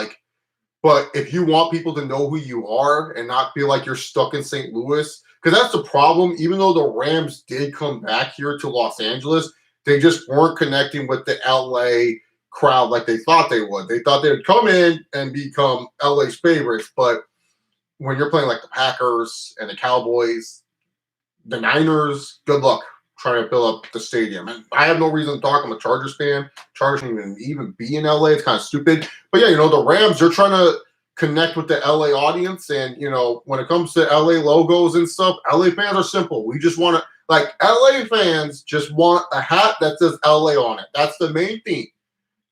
But if you want people to know who you are and not feel like you're stuck in St. Louis, because that's the problem. Even though the Rams did come back here to Los Angeles, they just weren't connecting with the LA crowd like they thought they would. They thought they would come in and become LA's favorites. But when you're playing like the Packers and the Cowboys, the Niners, good luck trying to fill up the stadium. And I have no reason to talk. I'm a Chargers fan. Chargers shouldn't even be in LA. It's kind of stupid. But yeah, the Rams, they're trying to connect with the LA audience. And, when it comes to LA logos and stuff, LA fans are simple. We just want to, LA fans just want a hat that says LA on it. That's the main thing.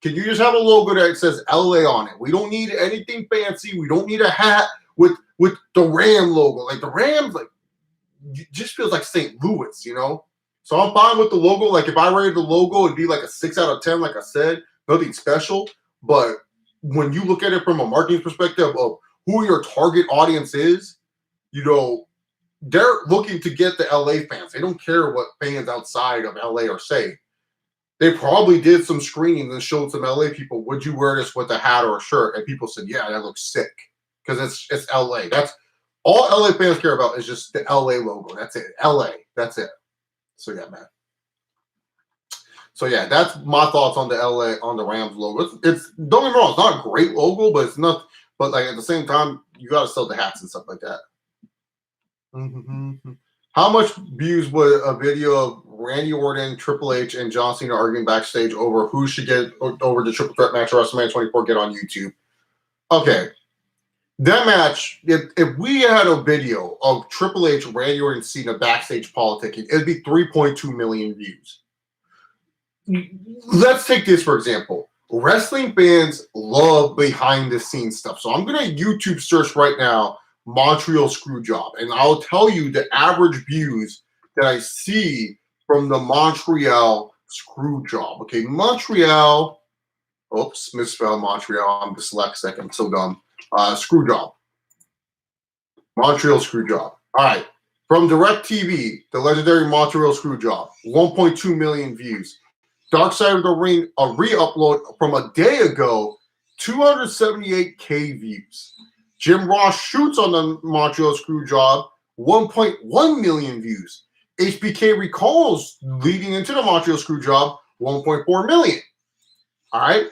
Can you just have a logo that says LA on it? We don't need anything fancy. We don't need a hat with the Ram logo. Like the Rams, it just feels like St. Louis, So I'm fine with the logo. Like if I rated the logo, it'd be like a 6 out of 10, like I said, nothing special. But when you look at it from a marketing perspective of who your target audience is, they're looking to get the LA fans. They don't care what fans outside of LA are saying. They probably did some screenings and showed some LA people, would you wear this with a hat or a shirt? And people said, yeah, that looks sick. Because it's LA. That's all LA fans care about is just the LA logo. That's it. LA. That's it. So yeah, man. So yeah, that's my thoughts on the Rams logo. It's don't get me wrong, it's not a great logo, but it's not. But at the same time, you got to sell the hats and stuff like that. Mm-hmm. How much views would a video of Randy Orton, Triple H, and John Cena arguing backstage over who should get over the triple threat match of WrestleMania 24 get on YouTube? Okay. That match, if we had a video of Triple H, Randy Orton, Cena backstage politicking, it'd be 3.2 million views. Let's take this for example. Wrestling fans love behind the scenes stuff. So I'm going to YouTube search right now, Montreal Screwjob, and I'll tell you the average views that I see from the Montreal Screwjob. Okay, Montreal. Oops, misspelled Montreal. I'm dyslexic. I'm so dumb. Screwjob. Montreal Screwjob. All right. From DirecTV, the legendary Montreal Screwjob, 1.2 million views. Dark Side of the Ring, a re-upload from a day ago, 278K views. Jim Ross shoots on the Montreal Screwjob, 1.1 million views. HBK recalls leading into the Montreal Screwjob, 1.4 million. All right.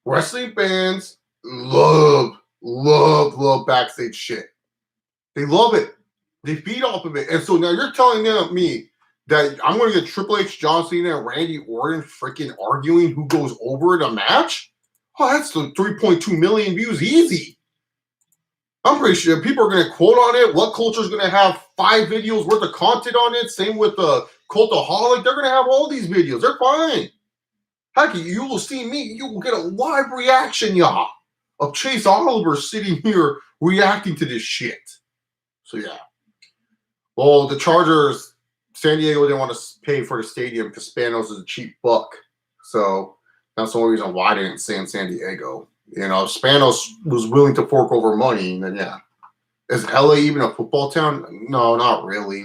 Wrestling fans love backstage shit. They love it. They feed off of it. And so now you're telling me that I'm going to get Triple H, John Cena, and Randy Orton freaking arguing who goes over in a match? Oh, that's the 3.2 million views easy. I'm pretty sure people are going to quote on it. What Culture is going to have 5 videos worth of content on it? Same with the Cultaholic. They're going to have all these videos. They're fine. Heck, you will see me. You will get a live reaction, y'all, of Chase Oliver sitting here reacting to this shit. So, yeah. Well, the Chargers, San Diego didn't want to pay for the stadium because Spanos is a cheap buck. So, that's the only reason why I didn't stay in San Diego. If Spanos was willing to fork over money, then yeah. Is LA even a football town? No, not really.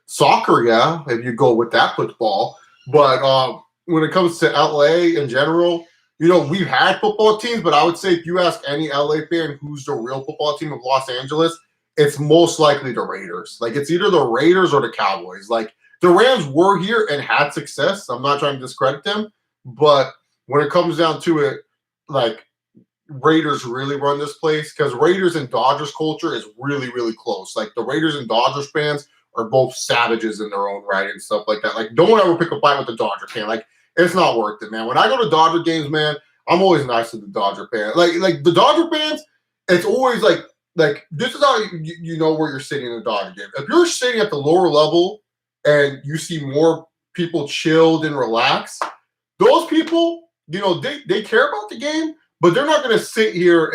Soccer, yeah, if you go with that football. But when it comes to LA in general, we've had football teams, but I would say if you ask any LA fan who's the real football team of Los Angeles, it's most likely the Raiders. It's either the Raiders or the Cowboys. The Rams were here and had success. I'm not trying to discredit them, but when it comes down to it, Raiders really run this place because Raiders and Dodgers culture is really, really close. The Raiders and Dodgers fans are both savages in their own right and stuff like that. Don't ever pick a fight with the Dodger fan. It's not worth it, man. When I go to Dodger games, man, I'm always nice to the Dodger fan. The Dodger fans, it's always this is how you know where you're sitting in a Dodger game. If you're sitting at the lower level and you see more people chilled and relaxed, those people, they care about the game, but they're not going to sit here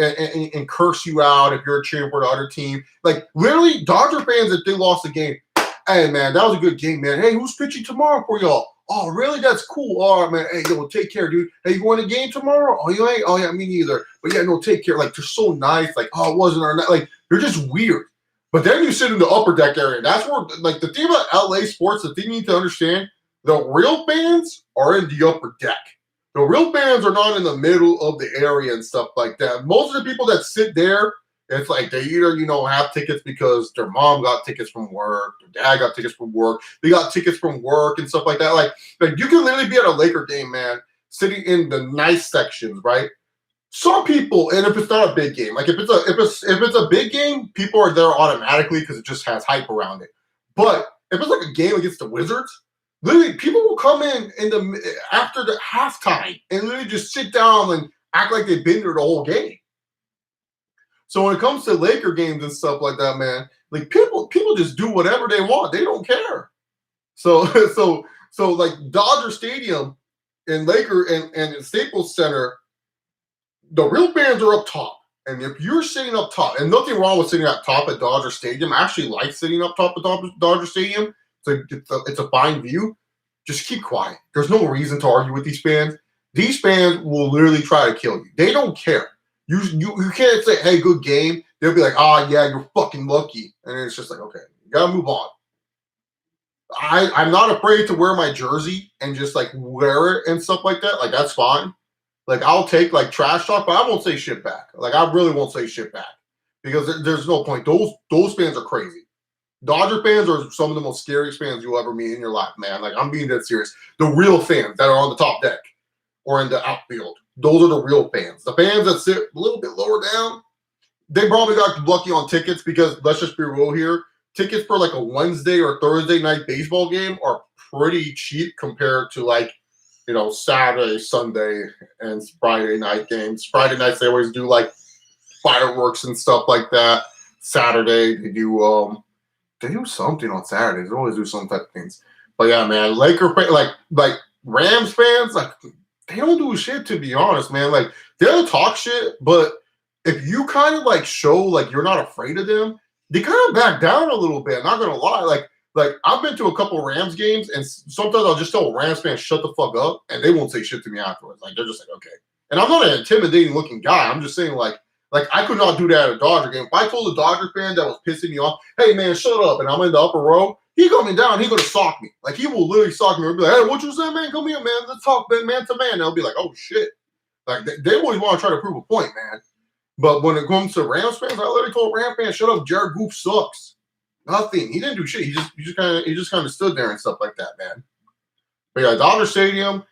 and curse you out if you're cheering for the other team. Like, literally, Dodger fans, if they lost the game, hey, man, that was a good game, man. Hey, who's pitching tomorrow for y'all? Oh, really? That's cool. All right, man. Hey, yo, take care, dude. Hey, you going to game tomorrow? Oh, you ain't? Oh, yeah, me neither. But yeah, no, take care. Like, they're so nice. Like, oh, it wasn't our night. Like, they're just weird. But then you sit in the upper deck area. That's where, like, the thing about LA sports, the thing you need to understand, the real fans are in the upper deck. The real fans are not in the middle of the area and stuff like that. Most of the people that sit there, it's like they either, have tickets because their mom got tickets from work, their dad got tickets from work, they got tickets from work and stuff like that. Like you can literally be at a Laker game, man, sitting in the nice sections, right? Some people, and if it's not a big game, like if it's a big game, people are there automatically because it just has hype around it. But if it's like a game against the Wizards, literally people will come in after the halftime and literally just sit down and act like they've been there the whole game. So when it comes to Laker games and stuff like that, man, like people just do whatever they want. They don't care. So like Dodger Stadium and Laker and Staples Center, the real fans are up top. And if you're sitting up top, and nothing wrong with sitting up top at Dodger Stadium, I actually like sitting up top at Dodger Stadium. It's a fine view. Just keep quiet. There's no reason to argue with these fans. These fans will literally try to kill you. They don't care. You can't say, hey, good game. They'll be like, yeah, you're fucking lucky. And it's just like, okay, you gotta move on. I'm not afraid to wear my jersey and just like wear it and stuff like that. Like, that's fine. Like, I'll take like trash talk, but I won't say shit back. Like, I really won't say shit back because there's no point. Those fans are crazy. Dodger fans are some of the most scariest fans you'll ever meet in your life, man. Like, I'm being dead serious. The real fans that are on the top deck or in the outfield, those are the real fans. The fans that sit a little bit lower down, they probably got lucky on tickets because, let's just be real here, tickets for like a Wednesday or Thursday night baseball game are pretty cheap compared to like, Saturday, Sunday, and Friday night games. Friday nights, they always do like fireworks and stuff like that. Saturday, they do something on Saturdays. They always do some type of things. But yeah, man, Laker fans, like Rams fans, like they don't do shit, to be honest, man. Like they'll talk shit, but if you kind of like show like you're not afraid of them, they kind of back down a little bit. Not gonna lie, like I've been to a couple Rams games, and sometimes I'll just tell Rams fans shut the fuck up, and they won't say shit to me afterwards. Like they're just like, okay. And I'm not an intimidating looking guy. I'm just saying like I could not do that at a Dodger game. If I told a Dodger fan that was pissing me off, hey man, shut up, and I'm in the upper row, he coming down, he gonna sock me. Like he will literally sock me and be like, hey, what you say, man? Come here, man. Let's talk, man to man. And I'll be like, oh shit. Like they always want to try to prove a point, man. But when it comes to Rams fans, I literally told Rams fans, shut up, Jared Goff sucks. Nothing. He didn't do shit. He just kind of stood there and stuff like that, man. But yeah, Dodger Stadium,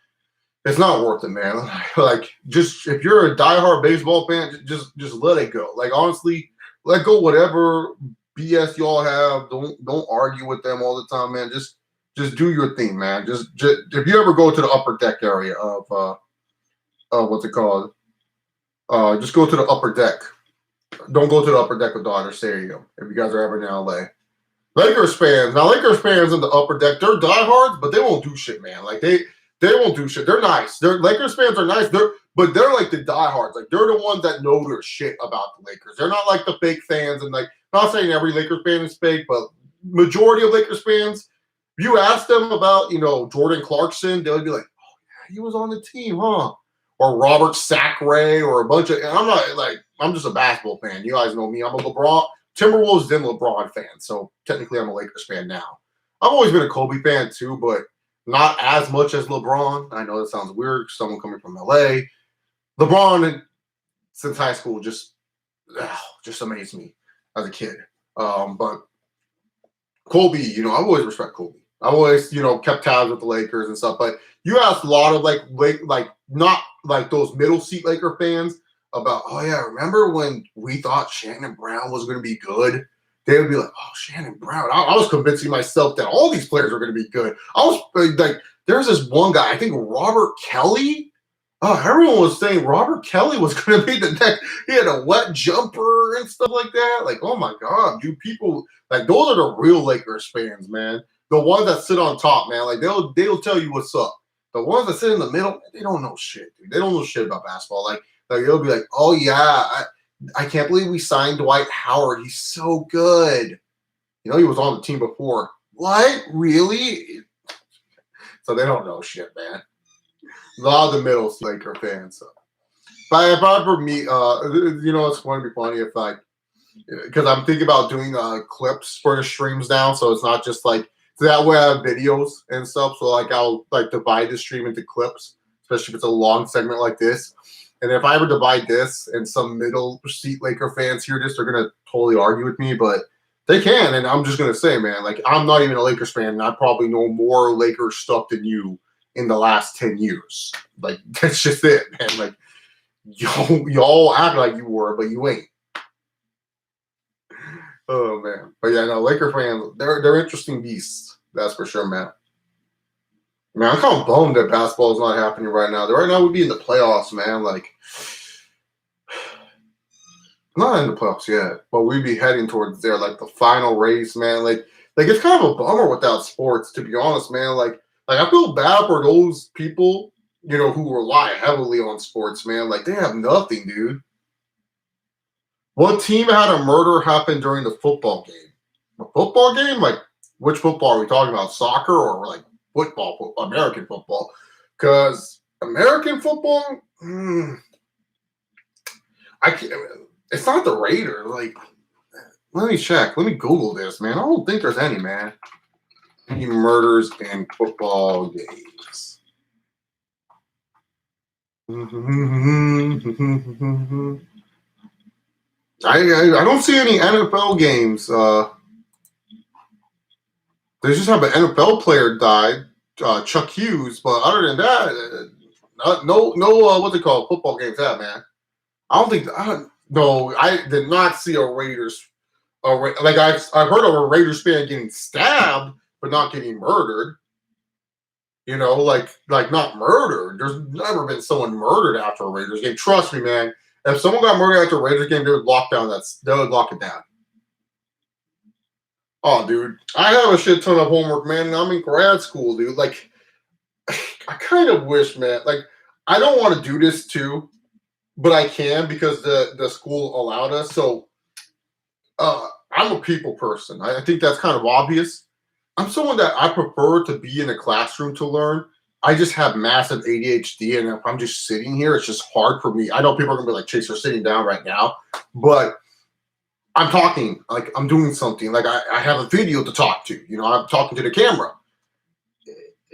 it's not worth it, man. Like, just if you're a diehard baseball fan, just let it go. Like, honestly, let go whatever BS y'all have. Don't argue with them all the time, man. Just do your thing, man. Just if you ever go to the upper deck area of what's it called? Just go to the upper deck. Don't go to the upper deck of Dodger Stadium if you guys are ever in LA. Lakers fans in the upper deck, they're diehards, but they won't do shit, man. Like they won't do shit. They're nice. Lakers fans are nice. But they're like the diehards. Like they're the ones that know their shit about the Lakers. They're not like the fake fans. And like, not saying every Lakers fan is fake, but majority of Lakers fans, if you ask them about Jordan Clarkson, they'll be like, oh yeah, he was on the team, huh? Or Robert Sacre or a bunch of. And I'm not like, I'm just a basketball fan. You guys know me. I'm a Timberwolves then LeBron fan. So technically I'm a Lakers fan now. I've always been a Kobe fan too, but not as much as LeBron. I know that sounds weird. Someone coming from LA. LeBron, since high school, just amazed me as a kid. But Kobe, I've always respected Kobe. I've always, kept tabs with the Lakers and stuff. But you asked a lot of like not like those middle seat Laker fans about, oh yeah, remember when we thought Shannon Brown was going to be good? They would be like, oh, Shannon Brown. I was convincing myself that all these players were going to be good. I was like, there's this one guy, I think Robert Kelly. Oh, everyone was saying Robert Kelly was going to be the next. He had a wet jumper and stuff like that. Like, oh my God, you people, like those are the real Lakers fans, man. The ones that sit on top, man. Like they'll tell you what's up. The ones that sit in the middle, they don't know shit, dude. They don't know shit about basketball. Like Like they'll be like, "Oh yeah, I can't believe we signed Dwight Howard. He's so good. You know, he was on the team before. What? Really?" So they don't know shit, man. A lot of the middle Laker fans. So. But if I ever meet, you know, it's going to be funny if like, because I'm thinking about doing clips for the streams now, so it's not just like so that way I have videos and stuff. So like I'll like divide the stream into clips, especially if it's a long segment like this. And if I ever divide this and some middle seat Laker fans hear this, they're gonna totally argue with me, but they can. And I'm just gonna say, man, like I'm not even a Lakers fan, and I probably know more Lakers stuff than you in the last 10 years. Like that's just it, man. Like y'all act like you were, but you ain't. Oh man, but yeah, no, Laker fans, they're interesting beasts. That's for sure, man. Man, I'm kind of bummed that basketball is not happening right now. Right now, we'd be in the playoffs, man. Like, not in the playoffs yet, but we'd be heading towards there, like the final race, man. Like it's kind of a bummer without sports, to be honest, man. Like I feel bad for those people, you know, who rely heavily on sports, man. Like they have nothing, dude. What team had a murder happen during the football game? A football game? Like, which football are we talking about? Soccer or like football, American football? Because American football, I can't. It's not the Raiders. Like, let me check. Let me Google this, man. I don't think there's any, man. Any murders in football games? I don't see any NFL games. They just have an NFL player died, Chuck Hughes, but other than that, no, what's it called? Football games, that man. I don't think. No, I did not see a Raiders. Like I've heard of a Raiders fan getting stabbed, but not getting murdered. You know, like not murdered. There's never been someone murdered after a Raiders game. Trust me, man. If someone got murdered after a Raiders game, they would lock it down. Oh, dude, I have a shit ton of homework, man. I'm in grad school, dude. Like, I kind of wish, man. Like, I don't want to do this too, but I can because the school allowed us. So, I'm a people person. I think that's kind of obvious. I'm someone that I prefer to be in a classroom to learn. I just have massive ADHD, and if I'm just sitting here, it's just hard for me. I know people are gonna be like, "Chase, you're sitting down right now," but I'm talking, like I'm doing something. Like I have a video to talk to. You know, I'm talking to the camera.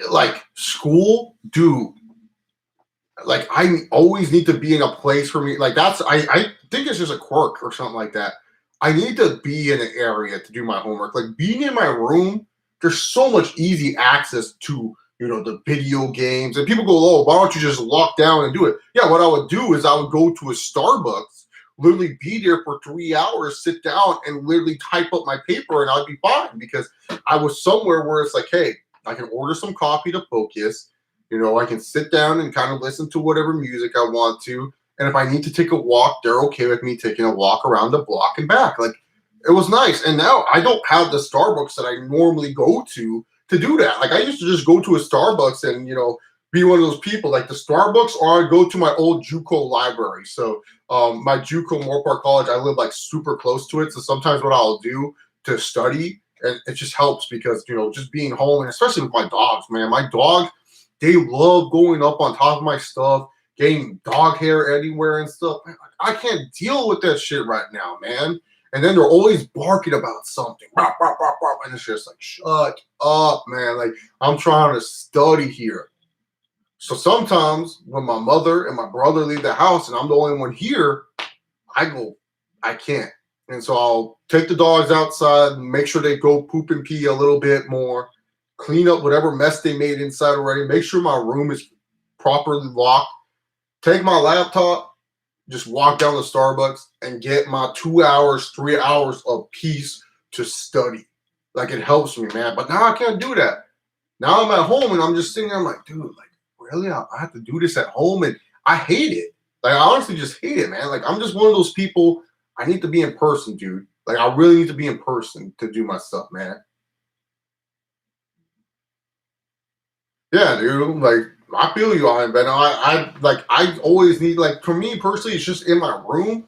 Like school, dude. Like I always need to be in a place for me. Like I think it's just a quirk or something like that. I need to be in an area to do my homework. Like being in my room, there's so much easy access to, you know, the video games. And people go, "Oh, why don't you just lock down and do it?" Yeah, what I would do is I would go to a Starbucks, literally be there for 3 hours, sit down and literally type up my paper, and I'd be fine because I was somewhere where it's like, hey, I can order some coffee to focus. You know, I can sit down and kind of listen to whatever music I want to. And if I need to take a walk, they're okay with me taking a walk around the block and back. Like, it was nice. And now I don't have the Starbucks that I normally go to do that. Like, I used to just go to a Starbucks and, you know, be one of those people. Like, the Starbucks, or I go to my old JUCO library. So, my JUCO, Moore Park College, I live, like, super close to it. So sometimes what I'll do to study, and it just helps because, you know, just being home, and especially with my dogs, man. My dogs, they love going up on top of my stuff, getting dog hair anywhere and stuff. I can't deal with that shit right now, man. And then they're always barking about something. And it's just like, shut up, man. Like, I'm trying to study here. So sometimes when my mother and my brother leave the house and I'm the only one here, I can't. And so I'll take the dogs outside, make sure they go poop and pee a little bit more, clean up whatever mess they made inside already, make sure my room is properly locked, take my laptop, just walk down to Starbucks and get my 2 hours, 3 hours of peace to study. Like, it helps me, man. But now I can't do that. Now I'm at home and I'm just sitting there, I'm like, dude, like, really? I have to do this at home? And I hate it. Like, I honestly just hate it, man. Like, I'm just one of those people, I need to be in person, dude. Like, I really need to be in person to do my stuff, man. Yeah, dude. Like, I feel you on it, but I always need, like, for me personally, it's just in my room.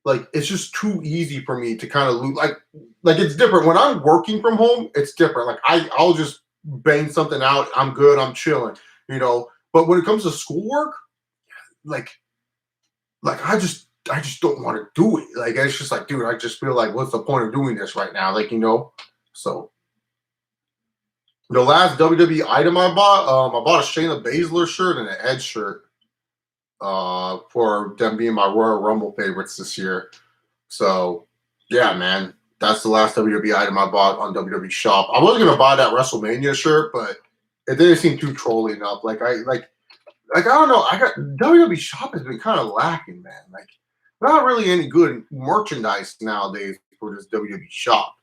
Like, it's just too easy for me to kind of lose. Like it's different when I'm working from home. It's different. Like I'll just bang something out. I'm good. I'm chilling. You know. But when it comes to schoolwork, like I just don't want to do it. Like it's just like, dude, I just feel like, what's the point of doing this right now? Like, you know. So the last WWE item I bought a Shayna Baszler shirt and an Edge shirt. For them being my Royal Rumble favorites this year. So, yeah, man, that's the last WWE item I bought on WWE Shop. I wasn't gonna buy that WrestleMania shirt, but it didn't seem too trolly enough. I don't know. I got WWE Shop has been kind of lacking, man. Like, not really any good merchandise nowadays for this WWE Shop.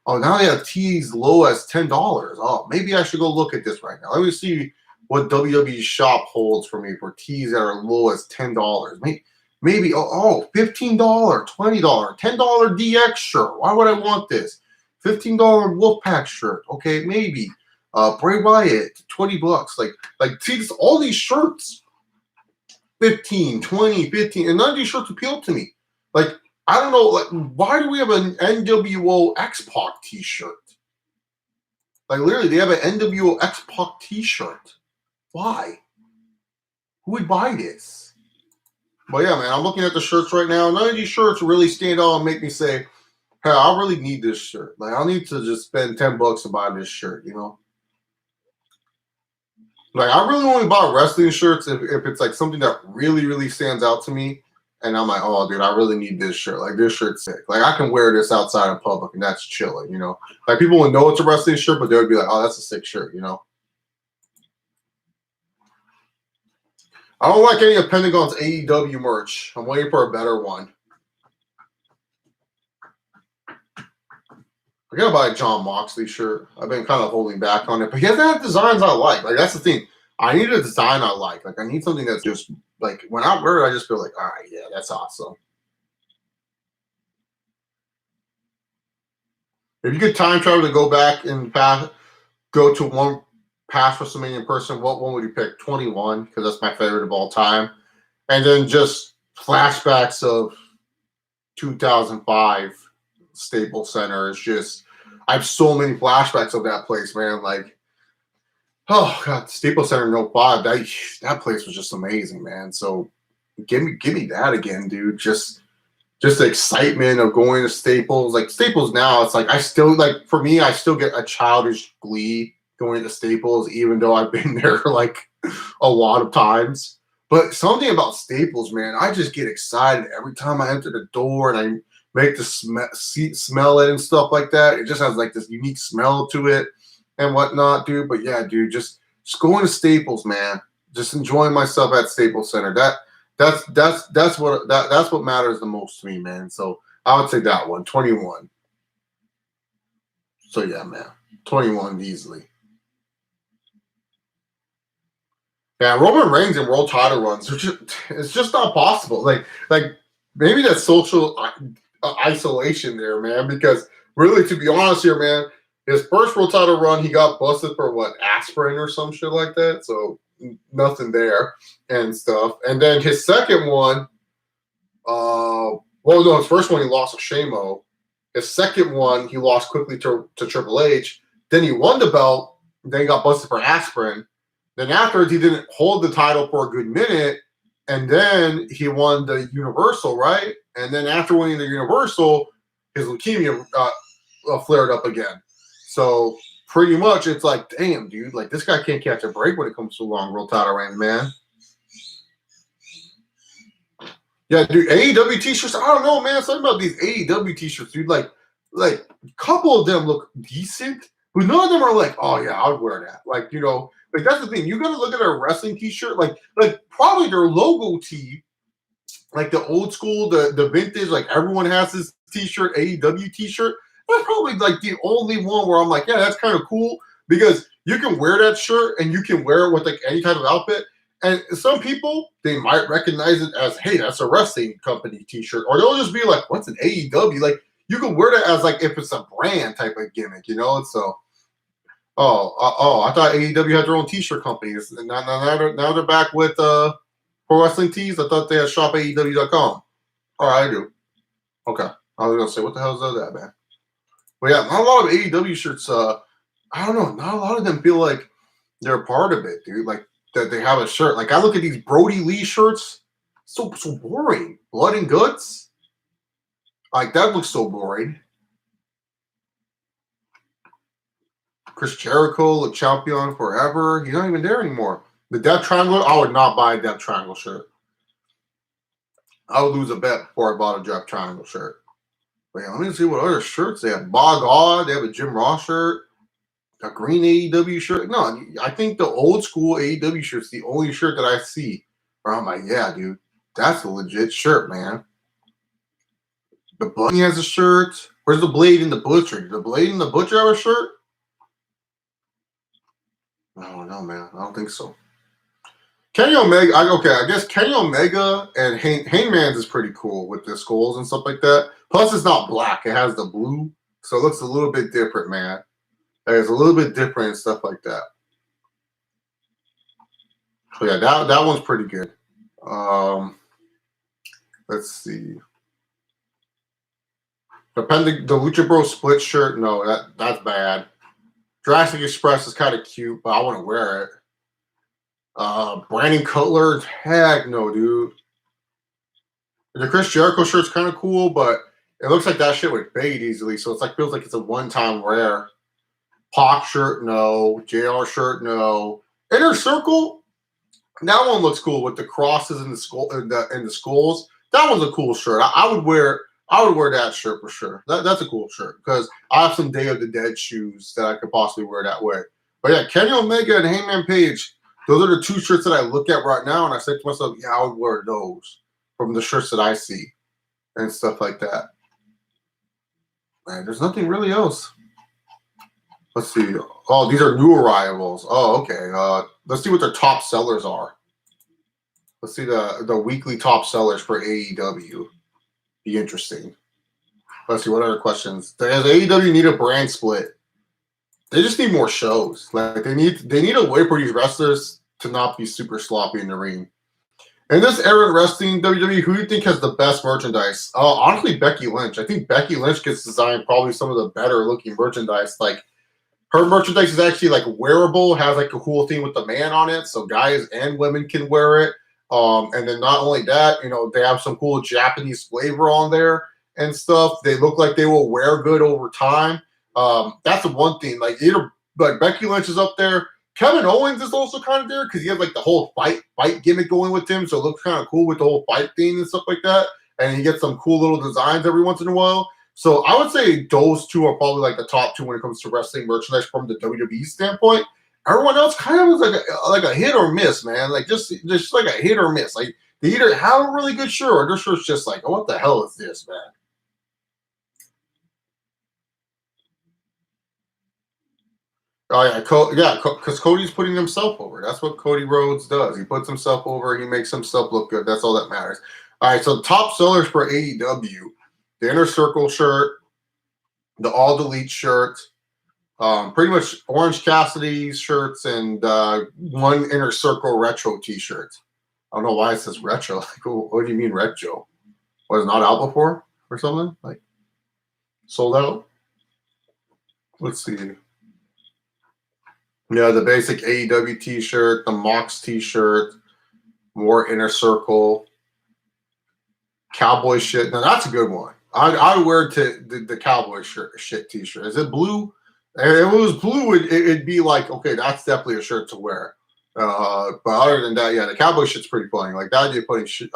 Oh, now they have tees low as $10. Oh, maybe I should go look at this right now. Let me see what WWE Shop holds for me for tees that are low as $10. Maybe $15, $20, $10 DX shirt. Why would I want this? $15 Wolfpack shirt. Okay, maybe. Bray Wyatt, $20. See, all these shirts, 15, 20, 15, and none of these shirts appeal to me. Like, I don't know, like, why do we have an NWO X-Pac t-shirt? Like, literally, they have an NWO X-Pac t-shirt. Why? Who would buy this? But yeah, man, I'm looking at the shirts right now. None of these shirts really stand out and make me say, hey, I really need this shirt. Like, I'll need to just spend $10 to buy this shirt, you know? Like, I really only buy wrestling shirts if it's like something that really, really stands out to me. And I'm like, oh, dude, I really need this shirt. Like, this shirt's sick. Like, I can wear this outside in public, and that's chilling, you know? Like, people would know it's a wrestling shirt, but they would be like, oh, that's a sick shirt, you know? I don't like any of Pentagon's AEW merch. I'm waiting for a better one. I gotta buy a John Moxley shirt. I've been kind of holding back on it, but he doesn't have designs I like. Like, that's the thing. I need a design I like. Like, I need something that's just, like, when I wear it, I just feel like, all right, yeah, that's awesome. If you could time travel to go back and go to one past WrestleMania person, what one would you pick? 21, because that's my favorite of all time. And then just flashbacks of 2005 Staples Center is just, I have so many flashbacks of that place, man. Like, oh god, Staples Center in 05, that place was just amazing, man. So give me that again, dude. Just the excitement of going to Staples. Like, Staples now, it's like, I still, like, for me, I still get a childish glee going to Staples, even though I've been there like a lot of times. But something about Staples, man, I just get excited every time I enter the door and I make the smell it and stuff like that. It just has like this unique smell to it and whatnot, dude. But yeah, dude, just going to Staples, man. Just enjoying myself at Staples Center. That's what matters the most to me, man. So I would take that one, 21. So yeah, man, 21 easily. Yeah, Roman Reigns and world title runs it's just not possible. Like maybe that's social isolation there, man. Because really, to be honest here, man, his first world title run, he got busted for what, aspirin or some shit like that. So nothing there and stuff. And then his second one, his first one he lost to Shamo. His second one he lost quickly to Triple H. Then he won the belt. Then he got busted for aspirin. Then afterwards, he didn't hold the title for a good minute, and then he won the Universal, right? And then after winning the Universal, his leukemia flared up again. So pretty much, it's like, damn, dude, like this guy can't catch a break when it comes to long world title reigns, man. Yeah, dude, AEW t-shirts. I don't know, man. Something about these AEW t-shirts, dude. Like a couple of them look decent, but none of them are like, oh yeah, I would wear that. Like, you know. Like, that's the thing. You got to look at a wrestling t-shirt, like probably their logo tee, like the old school, the vintage, like everyone has this t-shirt, AEW t-shirt. That's probably like the only one where I'm like, yeah, that's kind of cool because you can wear that shirt and you can wear it with like any type of outfit. And some people, they might recognize it as, hey, that's a wrestling company t-shirt. Or they'll just be like, what's an AEW? Like, you can wear that as like if it's a brand type of gimmick, you know? So I thought AEW had their own T-shirt companies, and now they're back with Pro Wrestling Tees. I thought they had shopaew.com. Oh, I do. Okay, I was gonna say, what the hell is that, man? But yeah, not a lot of AEW shirts. I don't know. Not a lot of them feel like they're a part of it, dude. Like that they have a shirt. Like I look at these Brody Lee shirts, so boring. Blood and guts. Like that looks so boring. Chris Jericho, the champion forever. He's not even there anymore. The Death Triangle. I would not buy a Death Triangle shirt. I would lose a bet before I bought a Death Triangle shirt. But yeah, let me see what other shirts they have. Bog Odd. They have a Jim Ross shirt. A green AEW shirt. No, I think the old school AEW shirt's the only shirt that I see where I'm like, yeah, dude, that's a legit shirt, man. The Bunny has a shirt. Where's the Blade and the Butcher? Did the Blade and the Butcher have a shirt? I don't know, man. I don't think so. Kenny Omega, I guess Kenny Omega and Hangman's is pretty cool with the skulls and stuff like that. Plus, it's not black. It has the blue, so it looks a little bit different, man. It's a little bit different and stuff like that. So yeah, that one's pretty good. Let's see. The Lucha Bros split shirt, no, that's bad. Jurassic Express is kind of cute, but I want to wear it. Brandon Cutler, heck no, dude. The Chris Jericho shirt's kind of cool, but it looks like that shit would fade easily, so it's like feels like it's a one-time wear. Pac shirt, no. JR shirt, no. Inner Circle, that one looks cool with the crosses and the skull and the skulls. That one's a cool shirt. I would wear that shirt for sure. That's a cool shirt because I have some Day of the Dead shoes that I could possibly wear that way. But yeah, Kenny Omega and Hangman Page, those are the two shirts that I look at right now, and I say to myself, yeah, I would wear those from the shirts that I see and stuff like that. Man, there's nothing really else. Let's see. Oh, these are new arrivals. Oh, okay. Let's see what their top sellers are. Let's see the weekly top sellers for AEW. Be interesting. Let's see what other questions. Does AEW need a brand split? They just need more shows. Like they need a way for these wrestlers to not be super sloppy in the ring. In this era of wrestling, WWE, who do you think has the best merchandise? Honestly, Becky Lynch. I think Becky Lynch gets designed probably some of the better looking merchandise. Like her merchandise is actually like wearable, has like a cool thing with the man on it, so guys and women can wear it. And then not only that, they have some cool Japanese flavor on there and stuff. They look like they will wear good over time. That's the one thing. Like Becky Lynch is up there. Kevin Owens is also kind of there because he has like the whole fight gimmick going with him, so it looks kind of cool with the whole fight thing and stuff like that. And he gets some cool little designs every once in a while. So I would say those two are probably like the top two when it comes to wrestling merchandise from the WWE standpoint. Everyone else kind of was like a hit or miss, man. Like just like a hit or miss. Like they either have a really good shirt or their shirt's just like, oh, what the hell is this, man? Oh yeah, because Cody's putting himself over. That's what Cody Rhodes does. He puts himself over. He makes himself look good. That's all that matters. All right, so top sellers for AEW: the Inner Circle shirt, the All Delete shirt, pretty much Orange Cassidy's shirts, and one Inner Circle retro T-shirt. I don't know why it says retro. Like, what do you mean retro? Was it not out before or something? Like sold out? Let's see. Yeah, the basic AEW T-shirt, the Mox T-shirt, more Inner Circle, Cowboy shit. Now that's a good one. I would wear the Cowboy shit T-shirt. Is it blue? And if it was blue, it'd be like, okay, that's definitely a shirt to wear. But other than that, yeah, the Cowboy shit's pretty funny. Like that, you're putting shirt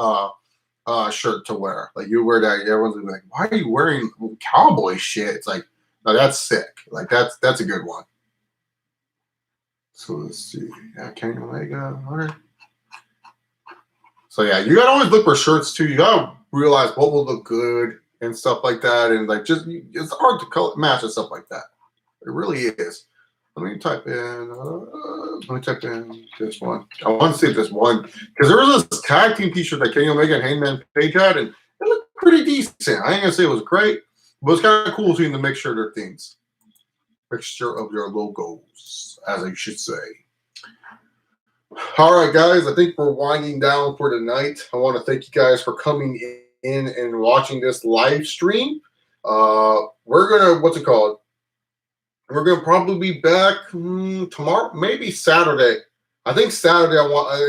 to wear. Like you wear that, everyone's gonna be like, why are you wearing Cowboy shit? It's like, no, that's sick. Like that's a good one. So let's see. Yeah, Kenny Omega. All right. So yeah, you gotta always look for shirts too. You gotta realize what will look good and stuff like that, and like it's hard to match and stuff like that. It really is. Let me type in this one. I want to see this one because there was this tag team T-shirt that Kenny Omega and Hangman Page had, and it looked pretty decent. I ain't gonna say it was great, but it's kind of cool seeing the mixture of their themes. mixture of your logos, as I should say. All right, guys, I think we're winding down for tonight. I want to thank you guys for coming in and watching this live stream. We're gonna, what's it called? We're gonna probably be back tomorrow, maybe Saturday. I think Saturday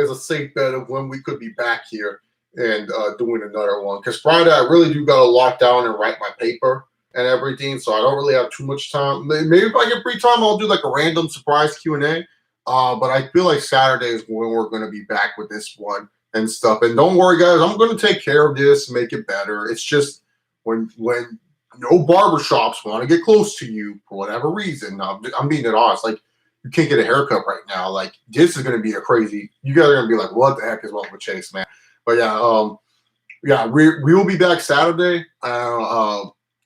is a safe bet of when we could be back here and doing another one. Because Friday, I really do got to lock down and write my paper and everything, so I don't really have too much time. Maybe if I get free time, I'll do like a random surprise Q&A. But I feel like Saturday is when we're going to be back with this one and stuff. And don't worry, guys, I'm going to take care of this, make it better. It's just when no barbershops want to get close to you for whatever reason. I'm being honest. Like, you can't get a haircut right now. Like, this is going to be a crazy. You guys are going to be like, what the heck is wrong with Chase, man? But yeah, we will be back Saturday.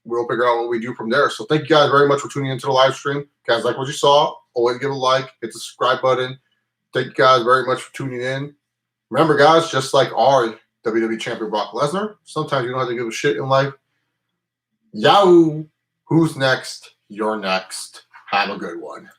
We'll figure out what we do from there. So thank you guys very much for tuning into the live stream. Guys, like what you saw, always give a like, hit the subscribe button. Thank you guys very much for tuning in. Remember, guys, just like our WWE champion Brock Lesnar, sometimes you don't have to give a shit in life. Yahoo! Who's next? You're next. Have a good one.